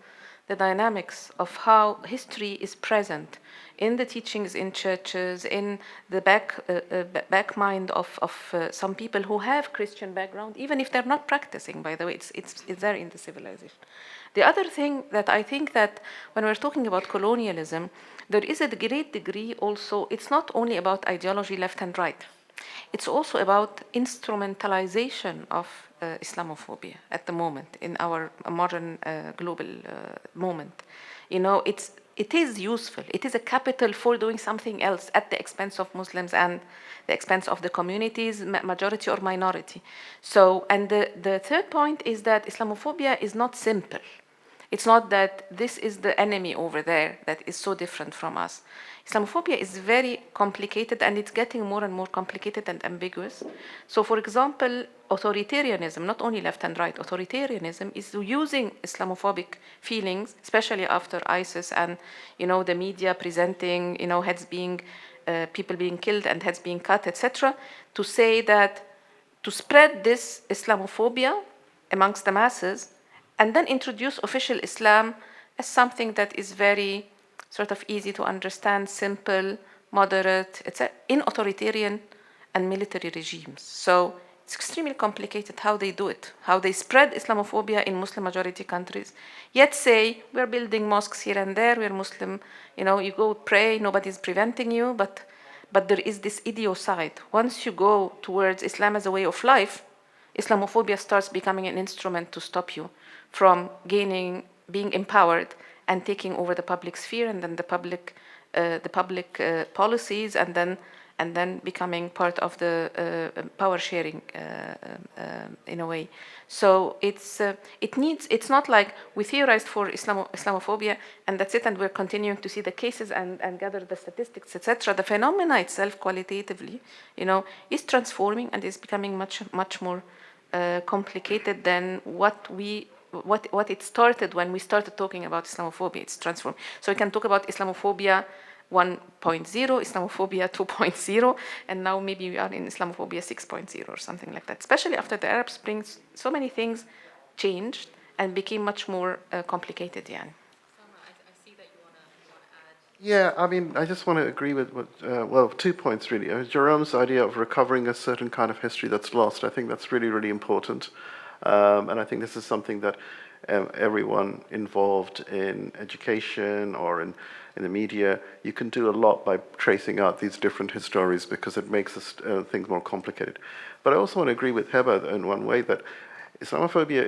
the dynamics of how history is present in the teachings in churches, in the back mind of some people who have Christian background, even if they're not practicing, by the way, it's there in the civilization. The other thing that I think that when we're talking about colonialism, there is a great degree also, it's not only about ideology left and right. It's also about instrumentalization of Islamophobia at the moment in our modern global moment. You know, it is useful. It is a capital for doing something else at the expense of Muslims and the expense of the communities, majority or minority. So, and the third point is that Islamophobia is not simple. It's not that this is the enemy over there that is so different from us. Islamophobia is very complicated, and it's getting more and more complicated and ambiguous. So, for example, authoritarianism, not only left and right, authoritarianism is using Islamophobic feelings, especially after ISIS and, you know, the media presenting, you know, heads being, people being killed and heads being cut, etc., to say that, to spread this Islamophobia amongst the masses, and then introduce official Islam as something that is very sort of easy to understand, simple, moderate, etc., in authoritarian and military regimes. So it's extremely complicated how they do it, how they spread Islamophobia in Muslim majority countries, yet say, we're building mosques here and there, we're Muslim, you know, you go pray, nobody's preventing you, but there is this idiocy. Once you go towards Islam as a way of life, Islamophobia starts becoming an instrument to stop you from being empowered and taking over the public sphere, and then the public policies, and then becoming part of the power sharing in a way. So it's not like we theorized for Islamophobia and that's it, and we're continuing to see the cases and gather the statistics, etc. The phenomena itself, qualitatively, you know, is transforming and is becoming much more complicated than what it started when we started talking about Islamophobia. It's transformed. So we can talk about Islamophobia 1.0, Islamophobia 2.0, and now maybe we are in Islamophobia 6.0 or something like that. Especially after the Arab Spring, so many things changed and became much more complicated. Yeah. Yeah, I mean, I just want to agree with what, well, 2 points really. Joram's idea of recovering a certain kind of history that's lost, I think that's really, really important. And I think this is something that everyone involved in education or in the media, you can do a lot by tracing out these different histories, because it makes things more complicated. But I also want to agree with Heba in one way that Islamophobia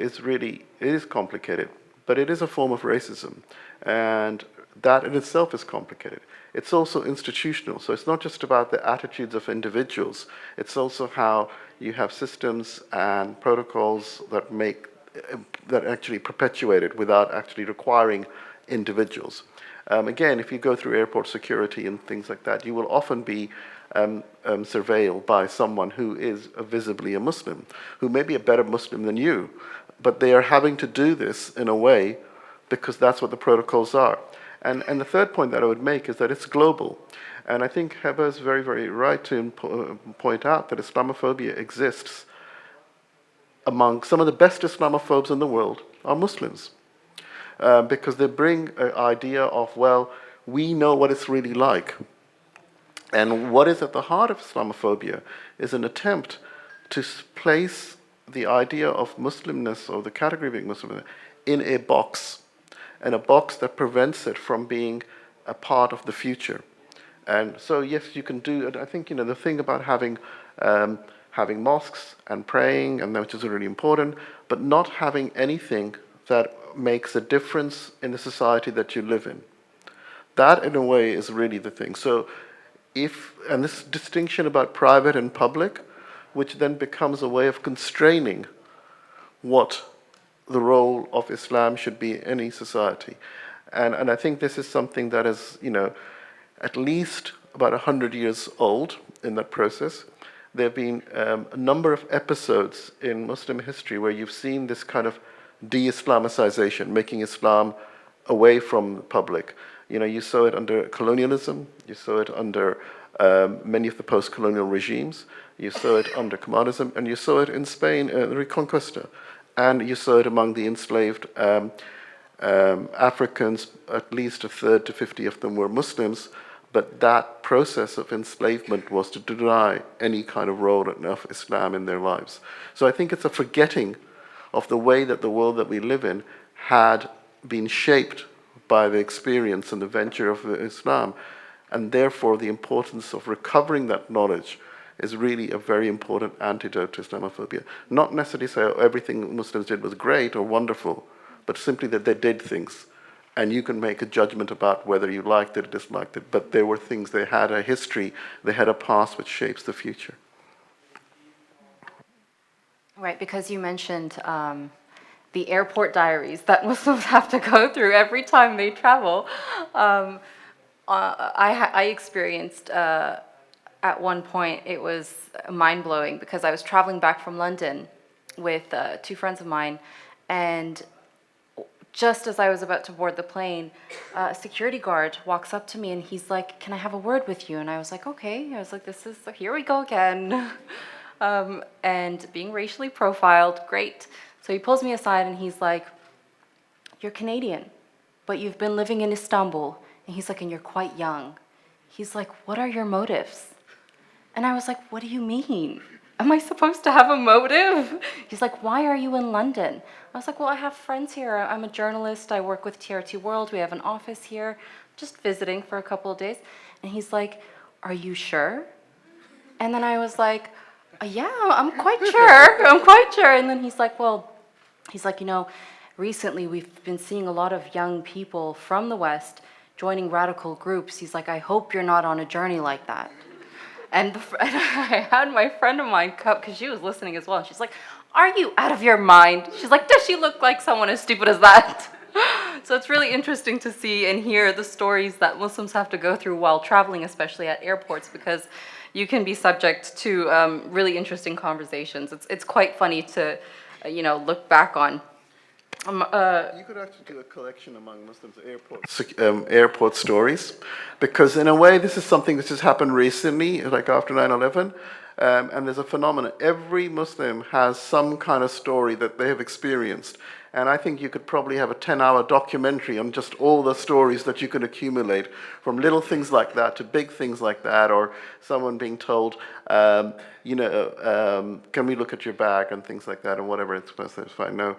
is complicated, but it is a form of racism. And that in itself is complicated. It's also institutional, so it's not just about the attitudes of individuals, it's also how you have systems and protocols that actually perpetuate it without actually requiring individuals. Again, if you go through airport security and things like that, you will often be surveilled by someone who is visibly a Muslim, who may be a better Muslim than you, but they are having to do this in a way because that's what the protocols are. And the third point that I would make is that it's global. And I think Heba is very, very right to point out that Islamophobia exists among some of the best Islamophobes in the world are Muslims. Because they bring an idea of, well, we know what it's really like. And what is at the heart of Islamophobia is an attempt to place the idea of Muslimness or the category of being Muslim in a box, and a box that prevents it from being a part of the future. And so, yes, you can do it. I think, the thing about having mosques and praying, and which is really important, but not having anything that makes a difference in the society that you live in. That, in a way, is really the thing. So, and this distinction about private and public, which then becomes a way of constraining what the role of Islam should be in any society. And I think this is something that is, at least about 100 years old in that process. There have been a number of episodes in Muslim history where you've seen this kind of de-Islamicization, making Islam away from the public. You saw it under colonialism, you saw it under many of the post-colonial regimes, you saw it under Commodism, and you saw it in Spain, the Reconquista, and you saw it among the enslaved Africans. At least a third to 50 of them were Muslims, but that process of enslavement was to deny any kind of role of Islam in their lives. So I think it's a forgetting of the way that the world that we live in had been shaped by the experience and the venture of Islam, and therefore the importance of recovering that knowledge is really a very important antidote to Islamophobia. Not necessarily say everything Muslims did was great or wonderful, but simply that they did things. And you can make a judgment about whether you liked it or disliked it, but there were things, they had a history, they had a past which shapes the future. Right, because you mentioned the airport diaries that Muslims have to go through every time they travel. I experienced at one point, it was mind-blowing because I was traveling back from London with 2 friends of mine, and just as I was about to board the plane, a security guard walks up to me and he's like, "Can I have a word with you?" And I was like, "Okay." I was like, here we go again. And being racially profiled, great. So he pulls me aside and he's like, "You're Canadian, but you've been living in Istanbul." And he's like, "And you're quite young." He's like, "What are your motives?" And I was like, "What do you mean? Am I supposed to have a motive?" He's like, "Why are you in London?" I was like, "Well, I have friends here. I'm a journalist. I work with TRT World. We have an office here. Just visiting for a couple of days." And he's like, "Are you sure?" And then I was like, "Yeah, I'm quite sure. I'm quite sure." And then he's like, recently we've been seeing a lot of young people from the West joining radical groups. He's like, "I hope you're not on a journey like that." And I had my friend of mine come, because she was listening as well, and she's like, "Are you out of your mind?" She's like, "Does she look like someone as stupid as that?" So it's really interesting to see and hear the stories that Muslims have to go through while traveling, especially at airports, because you can be subject to really interesting conversations. It's quite funny to, look back on. You could actually do a collection among Muslims airport stories, because in a way this is something which has happened recently, like after 9/11, and there's a phenomenon. Every Muslim has some kind of story that they have experienced, and I think you could probably have a 10-hour documentary on just all the stories that you can accumulate, from little things like that to big things like that, or someone being told, "Can we look at your bag?" and things like that, and whatever. It's fine. No.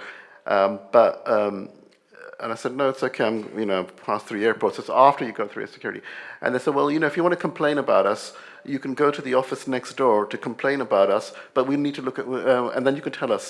And I said, "No, it's okay. I've passed 3 airports." It's after you go through security. And they said, "Well, if you want to complain about us, you can go to the office next door to complain about us, but we need to look at, and then you can tell us."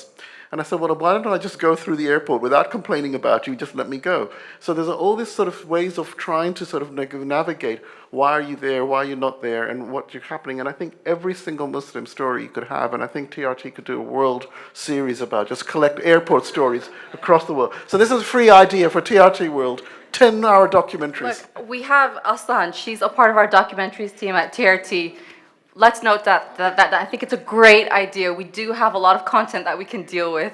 And I said, "Well, why don't I just go through the airport without complaining about you, just let me go?" So there's all these sort of ways of trying to sort of navigate, why are you there, why are you not there, and what's happening. And I think every single Muslim story you could have, and I think TRT could do a world series about just collect airport stories across the world. So this is a free idea for TRT World, 10-hour documentaries. Look, we have Aslan. She's a part of our documentaries team at TRT. Let's note that I think it's a great idea. We do have a lot of content that we can deal with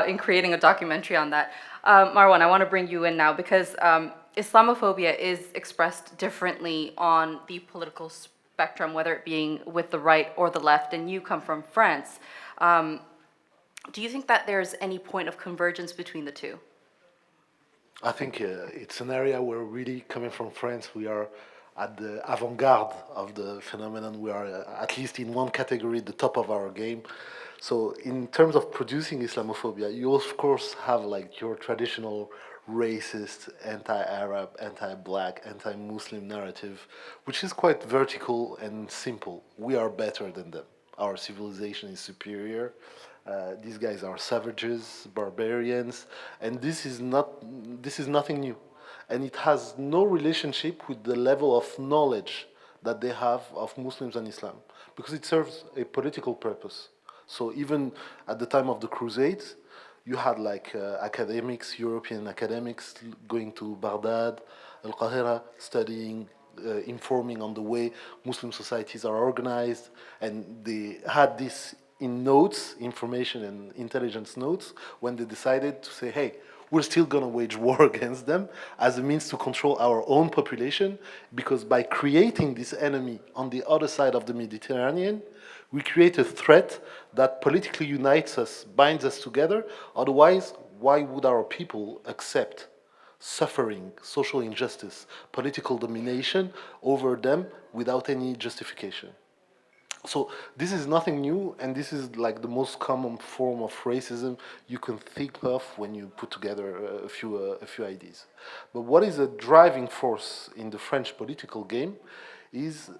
in creating a documentary on that. Marwan, I want to bring you in now because Islamophobia is expressed differently on the political spectrum, whether it being with the right or the left, and you come from France. Do you think that there's any point of convergence between the two? I think it's an area where really coming from France, we are at the avant-garde of the phenomenon. We are at least in one category, the top of our game. So in terms of producing Islamophobia, you of course have like your traditional racist, anti-Arab, anti-black, anti-Muslim narrative, which is quite vertical and simple. We are better than them. Our civilization is superior. These guys are savages, barbarians, and this is nothing new, and it has no relationship with the level of knowledge that they have of Muslims and Islam, because it serves a political purpose. So even at the time of the Crusades, you had like academics, European academics, going to Baghdad, Al-Qahira, studying, informing on the way Muslim societies are organized, and they had this in notes, information and intelligence notes, when they decided to say, hey, we're still going to wage war against them as a means to control our own population, because by creating this enemy on the other side of the Mediterranean, we create a threat that politically unites us, binds us together. Otherwise, why would our people accept suffering, social injustice, political domination over them without any justification? So this is nothing new, and this is like the most common form of racism you can think of when you put together a few ideas. But what is a driving force in the French political game is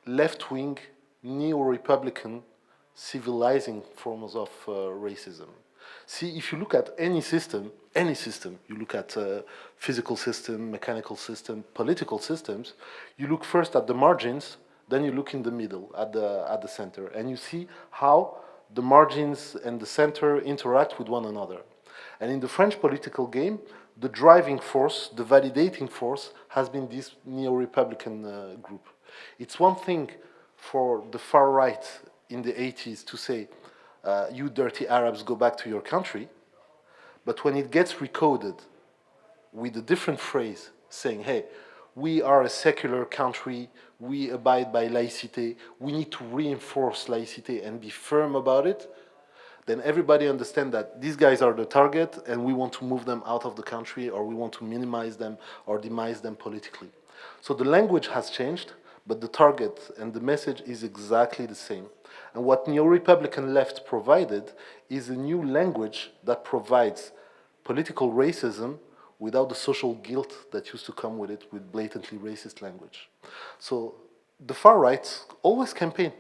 left-wing, neo-republican, civilizing forms of racism. See, if you look at any system, you look at physical system, mechanical system, political systems, you look first at the margins, then you look in the middle, at the center, and you see how the margins and the center interact with one another. And in the French political game, the driving force, the validating force, has been this neo-republican group. It's one thing for the far right in the 80s to say, you dirty Arabs, go back to your country. But when it gets recoded with a different phrase saying, hey, we are a secular country, we abide by laïcité, we need to reinforce laïcité and be firm about it, then everybody understands that these guys are the target and we want to move them out of the country, or we want to minimize them or demise them politically. So the language has changed, but the target and the message is exactly the same. And what neo-republican left provided is a new language that provides political racism without the social guilt that used to come with it, with blatantly racist language. So the far right always campaign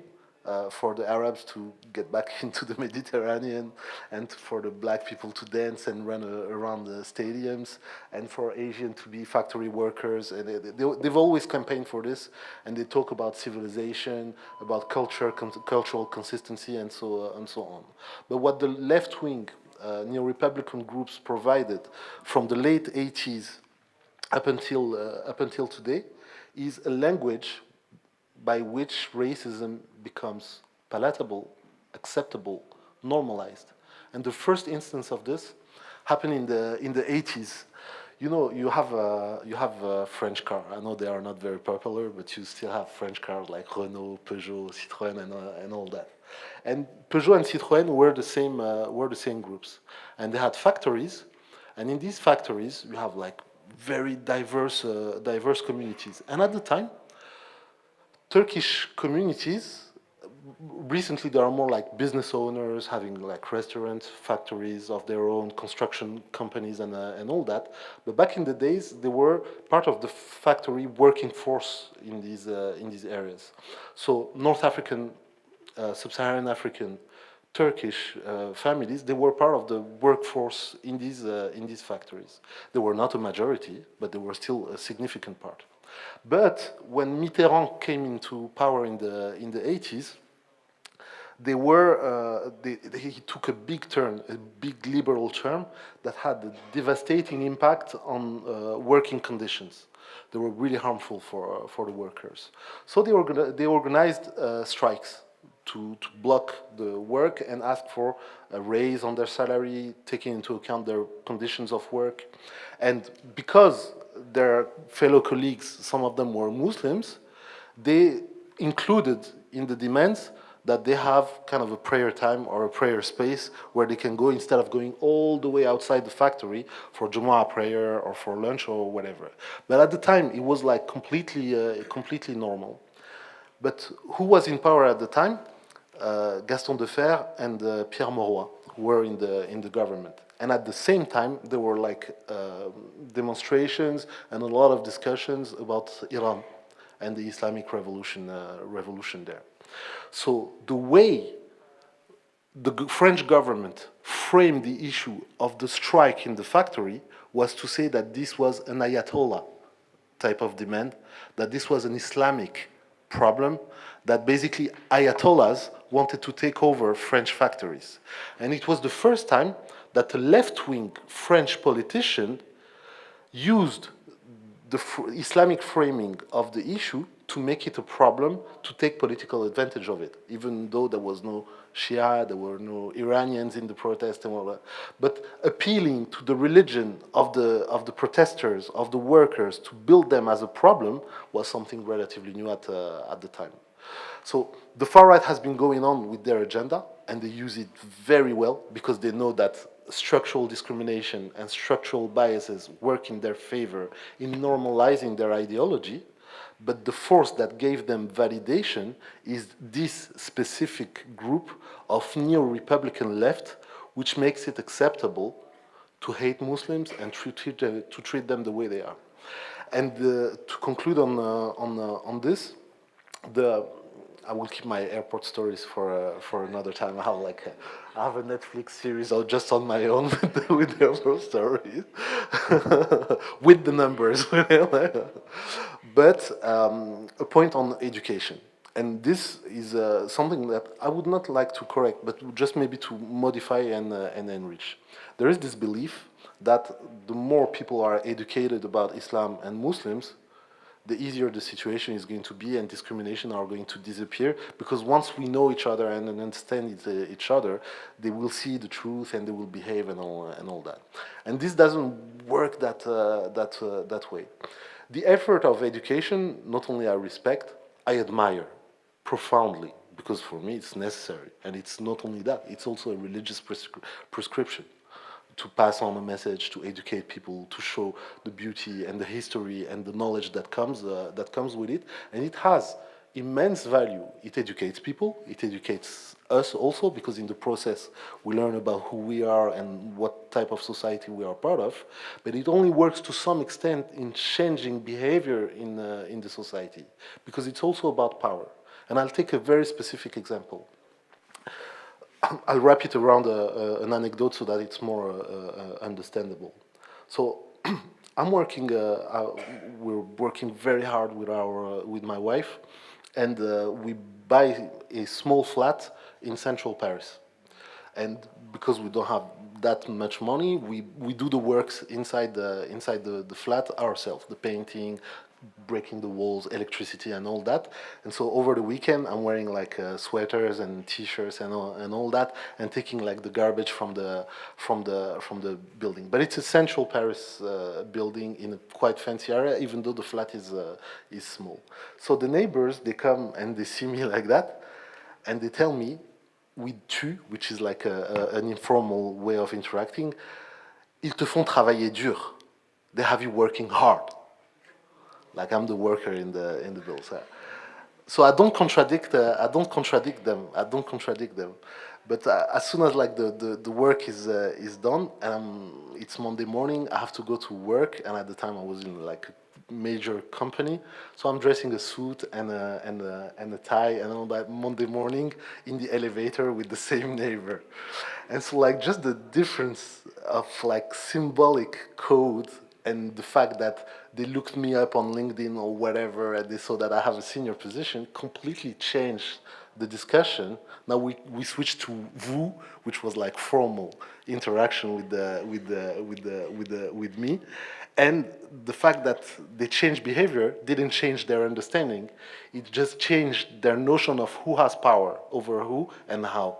for the Arabs to get back into the Mediterranean, and for the black people to dance and run around the stadiums, and for Asian to be factory workers. And they've always campaigned for this, and they talk about civilization, about culture, cultural consistency, and so on. But what the left-wing neo-republican groups provided from the late 80s up until today is a language by which racism becomes palatable, acceptable, normalized. And the first instance of this happened in the 80s. You know, you have a French car. I know they are not very popular, but you still have French cars like Renault, Peugeot, Citroën, and all that. And Peugeot and Citroën were the same groups, and they had factories. And in these factories, you have like very diverse communities. And at the time, Turkish communities, recently there are more like business owners having like restaurants, factories of their own, construction companies, and all that. But back in the days, they were part of the factory working force in these areas. So North African, Sub-Saharan African, Turkish families, they were part of the workforce in these factories. They were not a majority, but they were still a significant part. But when Mitterrand came into power in the 80s, he took a big turn, a big liberal turn that had a devastating impact on working conditions. They were really harmful for the workers. So they organized strikes to block the work and ask for a raise on their salary, taking into account their conditions of work. And because their fellow colleagues, some of them were Muslims, they included in the demands that they have kind of a prayer time or a prayer space where they can go instead of going all the way outside the factory for Jumu'ah prayer or for lunch or whatever. But at the time, it was like completely normal. But who was in power at the time? Gaston Defferre and Pierre Mauroy, who were in the government. And at the same time, there were like demonstrations and a lot of discussions about Iran and the Islamic revolution there. So the way the French government framed the issue of the strike in the factory was to say that this was an Ayatollah type of demand, that this was an Islamic problem, that basically Ayatollahs wanted to take over French factories. And it was the first time that a left-wing French politician used the Islamic framing of the issue to make it a problem, to take political advantage of it, even though there was no Shia, there were no Iranians in the protest and all that. But appealing to the religion of the protesters, of the workers, to build them as a problem was something relatively new at the time. So the far right has been going on with their agenda, and they use it very well because they know that structural discrimination and structural biases work in their favor in normalizing their ideology. But the force that gave them validation is this specific group of neo-Republican left, which makes it acceptable to hate Muslims and to treat them the way they are. And to conclude on this, I will keep my airport stories for another time. I have a Netflix series just on my own with the airport stories, with the numbers. But a point on education, and this is something that I would not like to correct, but just maybe to modify and enrich. There is this belief that the more people are educated about Islam and Muslims, the easier the situation is going to be and discrimination are going to disappear, because once we know each other and understand each other, they will see the truth and they will behave and all that. And this doesn't work that way. The effort of education, not only I respect, I admire profoundly, because for me it's necessary. And it's not only that, it's also a religious prescription to pass on a message, to educate people, to show the beauty and the history and the knowledge that comes with it. And it has immense value. It educates people, it educates us also, because in the process we learn about who we are and what type of society we are part of. But it only works to some extent in changing behavior in the society, because it's also about power. And I'll take a very specific example. I'll wrap it around an anecdote so that it's more understandable. So I'm working. We're working very hard with my wife, and we buy a small flat in central Paris. And because we don't have that much money, we do the works inside the flat ourselves, the painting, breaking the walls, electricity, and all that. And so over the weekend, I'm wearing like sweaters and T-shirts and all that, and taking like the garbage from the building. But it's a central Paris building in a quite fancy area, even though the flat is small. So the neighbors, they come and they see me like that, and they tell me, with tu, which is like an informal way of interacting, ils te font travailler dur. They have you working hard. Like I'm the worker in the bill. So I don't contradict them. But as soon as like the work is done, and it's Monday morning, I have to go to work. And at the time I was in like a major company, so I'm dressing a suit and a tie and all that Monday morning in the elevator with the same neighbor. And so like just the difference of like symbolic code, and the fact that they looked me up on LinkedIn or whatever, and they saw that I have a senior position, completely changed the discussion. Now we switched to vous, which was like formal interaction with me, and the fact that they changed behavior didn't change their understanding. It just changed their notion of who has power over who and how.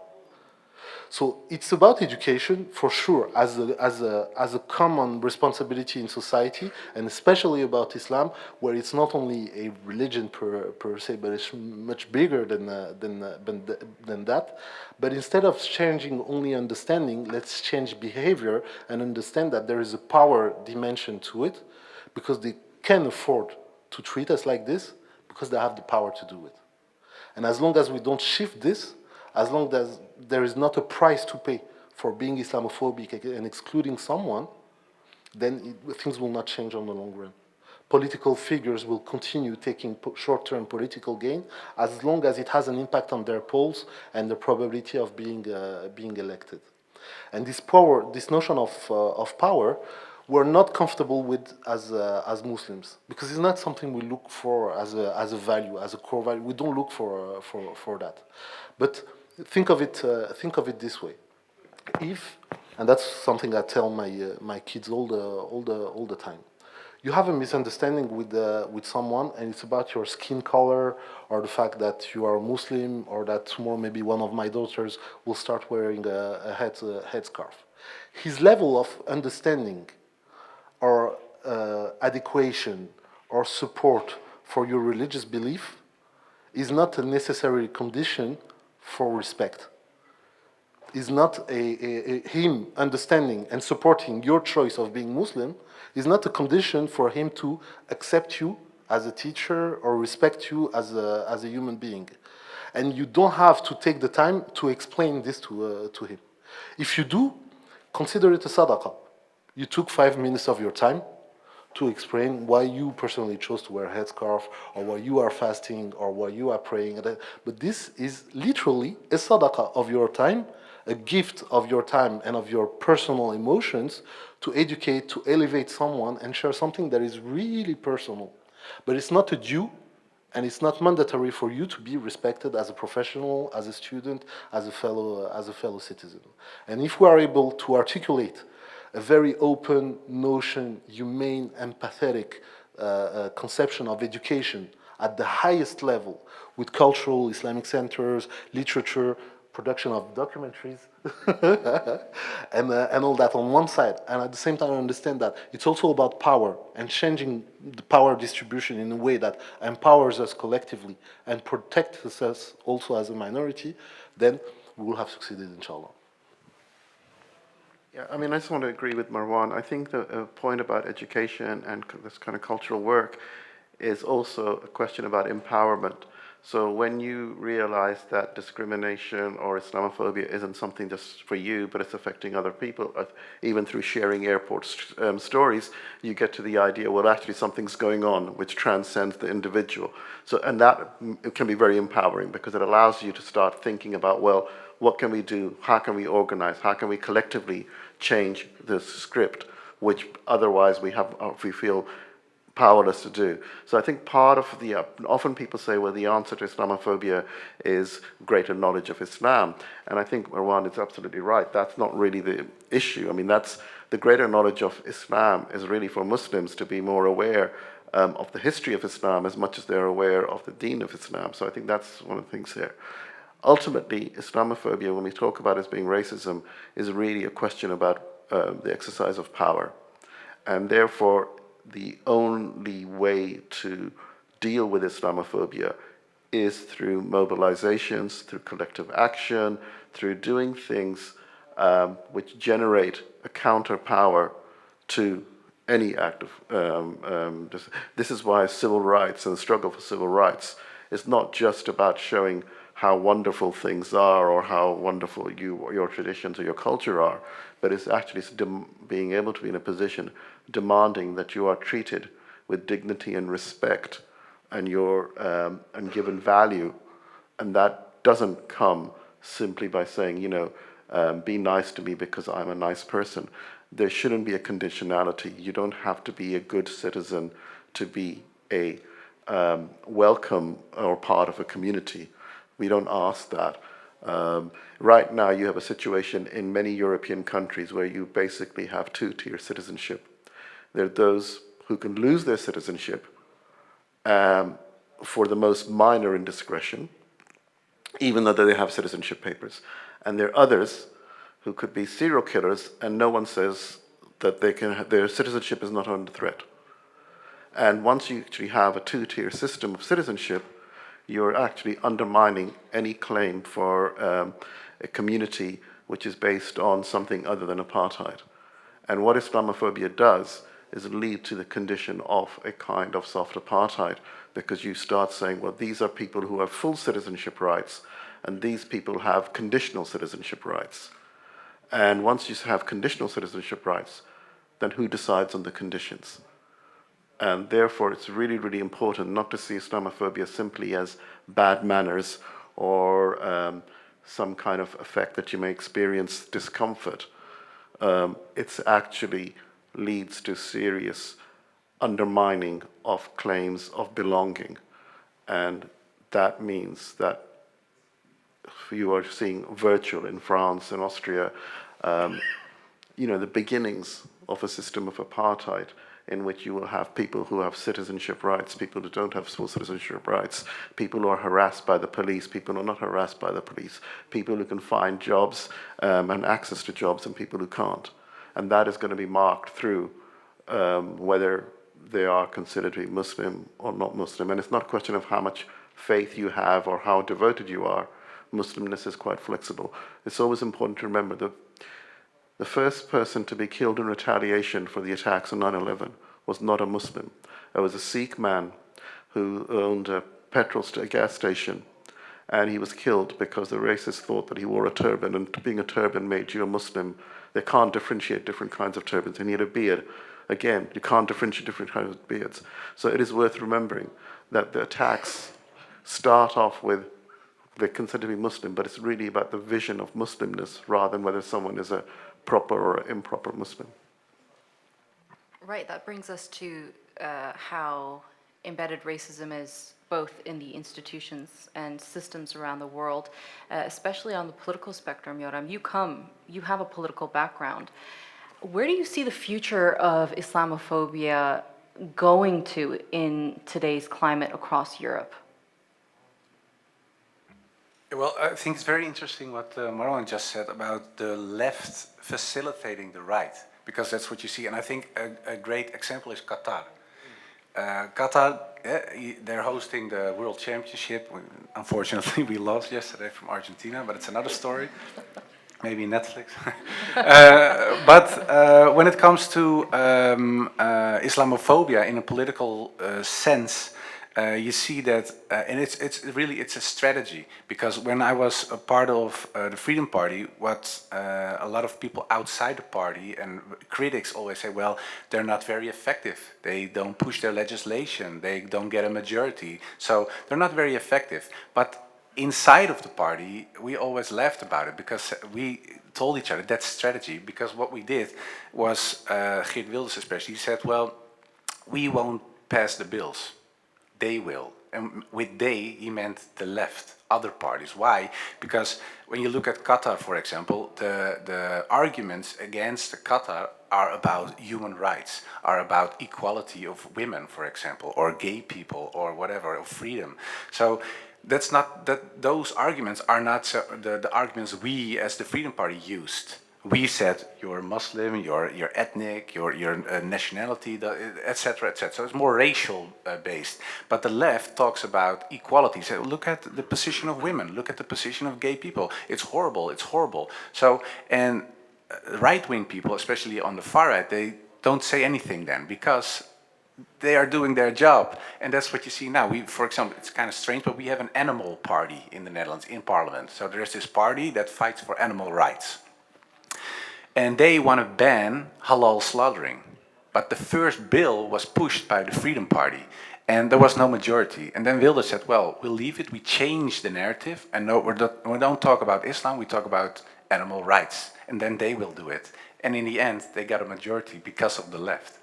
So it's about education for sure, as a common responsibility in society, and especially about Islam, where it's not only a religion per se, but it's much bigger than that. But instead of changing only understanding, let's change behavior and understand that there is a power dimension to it, because they can afford to treat us like this, because they have the power to do it. And as long as we don't shift this, as long as there is not a price to pay for being Islamophobic and excluding someone, then things will not change on the long run. Political figures will continue taking short-term political gain as long as it has an impact on their polls and the probability of being elected. And this power, this notion of power, we're not comfortable with as Muslims, because it's not something we look for as a value, as a core value. We don't look for that. But think of it this way: if, and that's something I tell my kids all the time. You have a misunderstanding with someone, and it's about your skin color, or the fact that you are a Muslim, or that tomorrow maybe one of my daughters will start wearing a headscarf. His level of understanding, or adequation, or support for your religious belief is not a necessary condition for respect. Is not him understanding and supporting your choice of being Muslim is not a condition for him to accept you as a teacher or respect you as a human being. And you don't have to take the time to explain this to him. If you do, consider it a sadaqah. You took 5 minutes of your time to explain why you personally chose to wear a headscarf, or why you are fasting, or why you are praying. But this is literally a sadaqah of your time, a gift of your time and of your personal emotions to educate, to elevate someone and share something that is really personal. But it's not a due, and it's not mandatory for you to be respected as a professional, as a student, as a fellow citizen. And if we are able to articulate a very open notion, humane, empathetic conception of education at the highest level, with cultural Islamic centers, literature, production of documentaries, and all that on one side, and at the same time understand that it's also about power and changing the power distribution in a way that empowers us collectively and protects us also as a minority, then we will have succeeded, inshallah. Yeah, I mean, I just want to agree with Marwan. I think the point about education and this kind of cultural work is also a question about empowerment. So when you realize that discrimination or Islamophobia isn't something just for you, but it's affecting other people, even through sharing airport stories, you get to the idea, well, actually something's going on which transcends the individual. So, and that it can be very empowering, because it allows you to start thinking about, well, what can we do? How can we organize? How can we collectively change this script, which otherwise we feel powerless to do? So I think part of often people say, well, the answer to Islamophobia is greater knowledge of Islam. And I think Marwan is absolutely right. That's not really the issue. I mean, that's the greater knowledge of Islam is really for Muslims to be more aware of the history of Islam as much as they're aware of the deen of Islam. So I think that's one of the things here. Ultimately, Islamophobia, when we talk about it as being racism, is really a question about the exercise of power. And therefore, the only way to deal with Islamophobia is through mobilizations, through collective action, through doing things which generate a counterpower to any act of this is why civil rights and the struggle for civil rights is not just about showing how wonderful things are or how wonderful your traditions or your culture are, but it's actually being able to be in a position demanding that you are treated with dignity and respect, and and given value, and that doesn't come simply by saying, be nice to me because I'm a nice person. There shouldn't be a conditionality. You don't have to be a good citizen to be a welcome or part of a community. We don't ask that. Right now, you have a situation in many European countries where you basically have two-tier citizenship. There are those who can lose their citizenship for the most minor indiscretion, even though they have citizenship papers. And there are others who could be serial killers, and no one says that their citizenship is not under threat. And once you actually have a two-tier system of citizenship, you're actually undermining any claim for a community which is based on something other than apartheid. And what Islamophobia does is lead to the condition of a kind of soft apartheid, because you start saying, well, these are people who have full citizenship rights, and these people have conditional citizenship rights. And once you have conditional citizenship rights, then who decides on the conditions? And therefore, it's really, really important not to see Islamophobia simply as bad manners or some kind of effect that you may experience discomfort. It's actually leads to serious undermining of claims of belonging. And that means that you are seeing virtual in France and Austria, the beginnings of a system of apartheid, in which you will have people who have citizenship rights, people who don't have full citizenship rights, people who are harassed by the police, people who are not harassed by the police, people who can find jobs and access to jobs, and people who can't. And that is going to be marked through whether they are considered to be Muslim or not Muslim. And it's not a question of how much faith you have or how devoted you are. Muslimness is quite flexible. It's always important to remember that the first person to be killed in retaliation for the attacks on 9/11 was not a Muslim. It was a Sikh man who owned a gas station, and he was killed because the racists thought that he wore a turban, and being a turban made you a Muslim. They can't differentiate different kinds of turbans, and he had a beard. Again, you can't differentiate different kinds of beards. So it is worth remembering that the attacks start off with they're considered to be Muslim, but it's really about the vision of Muslimness rather than whether someone is a proper or improper Muslim. Right, that brings us to how embedded racism is both in the institutions and systems around the world, especially on the political spectrum. Joram, you have a political background. Where do you see the future of Islamophobia going to in today's climate across Europe? Well, I think it's very interesting what Marwan just said about the left facilitating the right, because that's what you see. And I think a great example is Qatar. Qatar, they're hosting the World Championship. Unfortunately, we lost yesterday from Argentina, but it's another story. Maybe Netflix. But when it comes to Islamophobia in a political sense, you see that, and it's really a strategy, because when I was a part of the Freedom Party, what a lot of people outside the party and critics always say, well, they're not very effective. They don't push their legislation. They don't get a majority. So they're not very effective. But inside of the party, we always laughed about it, because we told each other that's strategy, because what we did was, Geert Wilders especially, he said, well, we won't pass the bills. They will. And with they, he meant the left, other parties. Why? Because when you look at Qatar, for example, the arguments against Qatar are about human rights, are about equality of women, for example, or gay people, or whatever, or freedom. So that's not that those arguments are not the arguments we as the Freedom Party used. We said you're Muslim, you're ethnic, your nationality, etc., etc. So it's more racial based. But the left talks about equality. So look at the position of women, look at the position of gay people. It's horrible. It's horrible. So and right-wing people, especially on the far right, they don't say anything then, because they are doing their job. And that's what you see now. We, for example, it's kind of strange, but we have an animal party in the Netherlands in parliament. So there's this party that fights for animal rights. And they want to ban halal slaughtering. But the first bill was pushed by the Freedom Party, and there was no majority. And then Wilders said, well, we'll leave it, we change the narrative, and no, we don't talk about Islam, we talk about animal rights. And then they will do it. And in the end, they got a majority because of the left.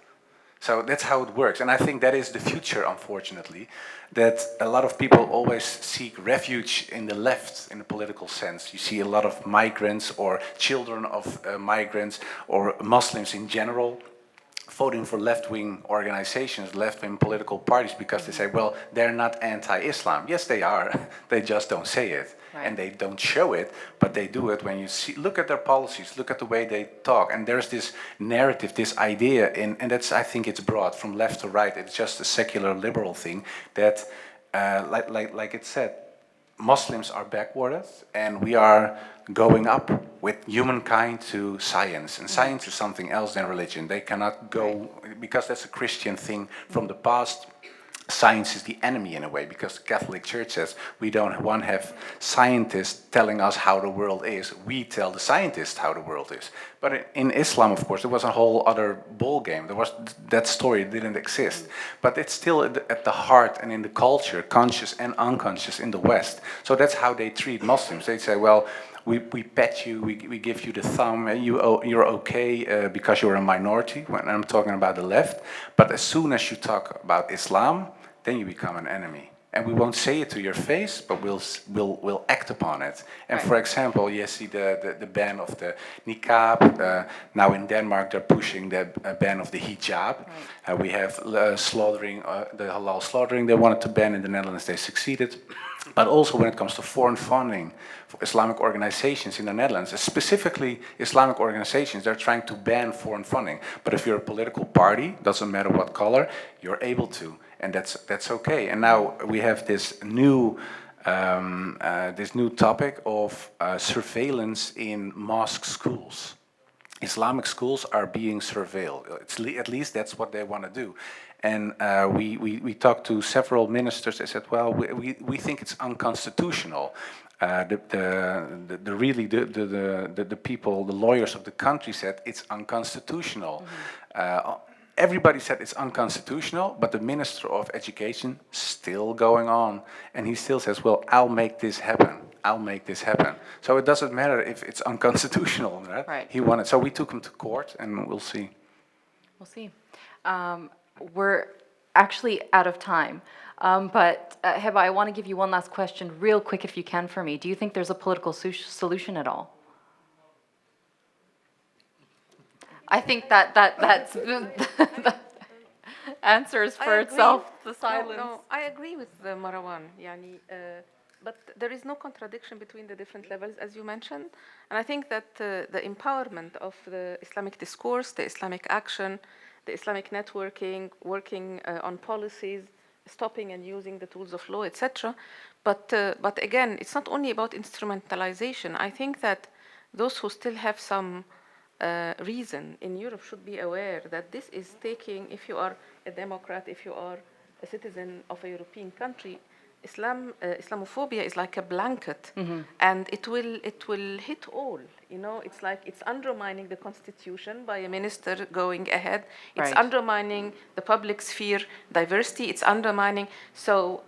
So that's how it works. And I think that is the future, unfortunately, that a lot of people always seek refuge in the left in the political sense. You see a lot of migrants or children of migrants or Muslims in general voting for left-wing organizations, left-wing political parties, because they say, well, they're not anti-Islam. Yes, they are. They just don't say it. Right. and they don't show it, but they do it when you see, look at their policies, look at the way they talk, and there's this narrative, this idea, and that's, I think it's broad from left to right. It's just a secular liberal thing that, like it said, Muslims are backwarded, and we are going up with humankind to science. And science is something else than religion. They cannot go, because that's a Christian thing from the past. Science is the enemy in a way, because the Catholic Church says we don't want to have scientists telling us how the world is. We tell the scientists how the world is. But in Islam, of course, there was a whole other ball game. There was that story didn't exist. But it's still at the heart and in the culture, conscious and unconscious in the West. So that's how they treat Muslims. They say, well, we pet you, we give you the thumb, you're okay because you're a minority, when I'm talking about the left. But as soon as you talk about Islam, then you become an enemy. And we won't say it to your face, but we'll act upon it. And for example, you see the ban of the niqab. Now in Denmark, they're pushing the ban of the hijab. We have slaughtering, the halal slaughtering they wanted to ban in the Netherlands, they succeeded. But also when it comes to foreign funding for Islamic organizations in the Netherlands, specifically Islamic organizations, they're trying to ban foreign funding. But if you're a political party, doesn't matter what color, you're able to. And that's okay. And now we have this new topic of surveillance in mosque schools. Islamic schools are being surveilled. At least that's what they want to do. And we talked to several ministers. They said, well, we think it's unconstitutional. The people, the lawyers of the country said it's unconstitutional. Everybody said it's unconstitutional, but the Minister of Education still going on. And he still says, well, I'll make this happen. I'll make this happen. So it doesn't matter if it's unconstitutional, right? Right. He wanted, so we took him to court, and we'll see. We'll see. We're actually out of time. But Heba, I want to give you one last question real quick if you can for me. Do you think there's a political solution at all? I think that's that answers for itself, the silence. No, I agree with Marwan. But there is no contradiction between the different levels, as you mentioned. And I think that the empowerment of the Islamic discourse, the Islamic action, the Islamic networking, working on policies, stopping and using the tools of law, etc. But again, it's not only about instrumentalization. I think that those who still have some reason in Europe should be aware that this is taking, if you are a Democrat, if you are a citizen of a European country, Islamophobia is like a blanket, and it will hit all. It's like it's undermining the constitution by a minister going ahead. It's undermining the public sphere diversity. It's undermining. So,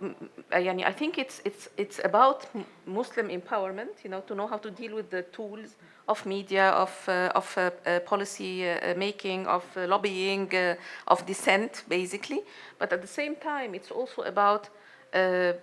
I think it's about Muslim empowerment. To know how to deal with the tools of media, of policy making, of lobbying, of dissent, basically. But at the same time, it's also about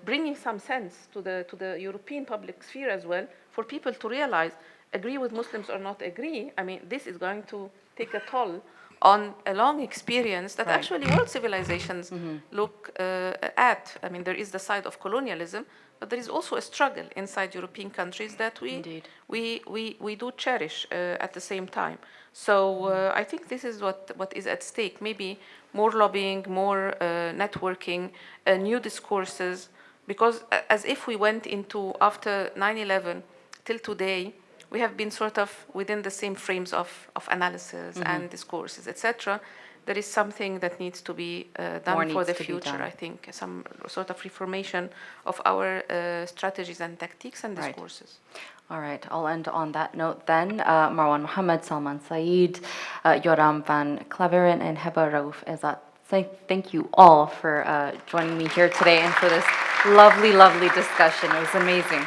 bringing some sense to the European public sphere as well, for people to realize, agree with Muslims or not agree, this is going to take a toll on a long experience that actually world civilizations look at. There is the side of colonialism, but there is also a struggle inside European countries that we do cherish at the same time. So I think this is what is at stake. Maybe more lobbying, more networking, new discourses, because as if we went into after 9/11 till today, we have been sort of within the same frames of analysis and discourses, etc. There is something that needs to be done for the future, I think, some sort of reformation of our strategies and tactics and discourses. All right, I'll end on that note then. Marwan Mohammed, Salman Sayyid, Joram van Klaveren, and Heba Raouf Ezzat. Thank you all for joining me here today and for this lovely, lovely discussion. It was amazing.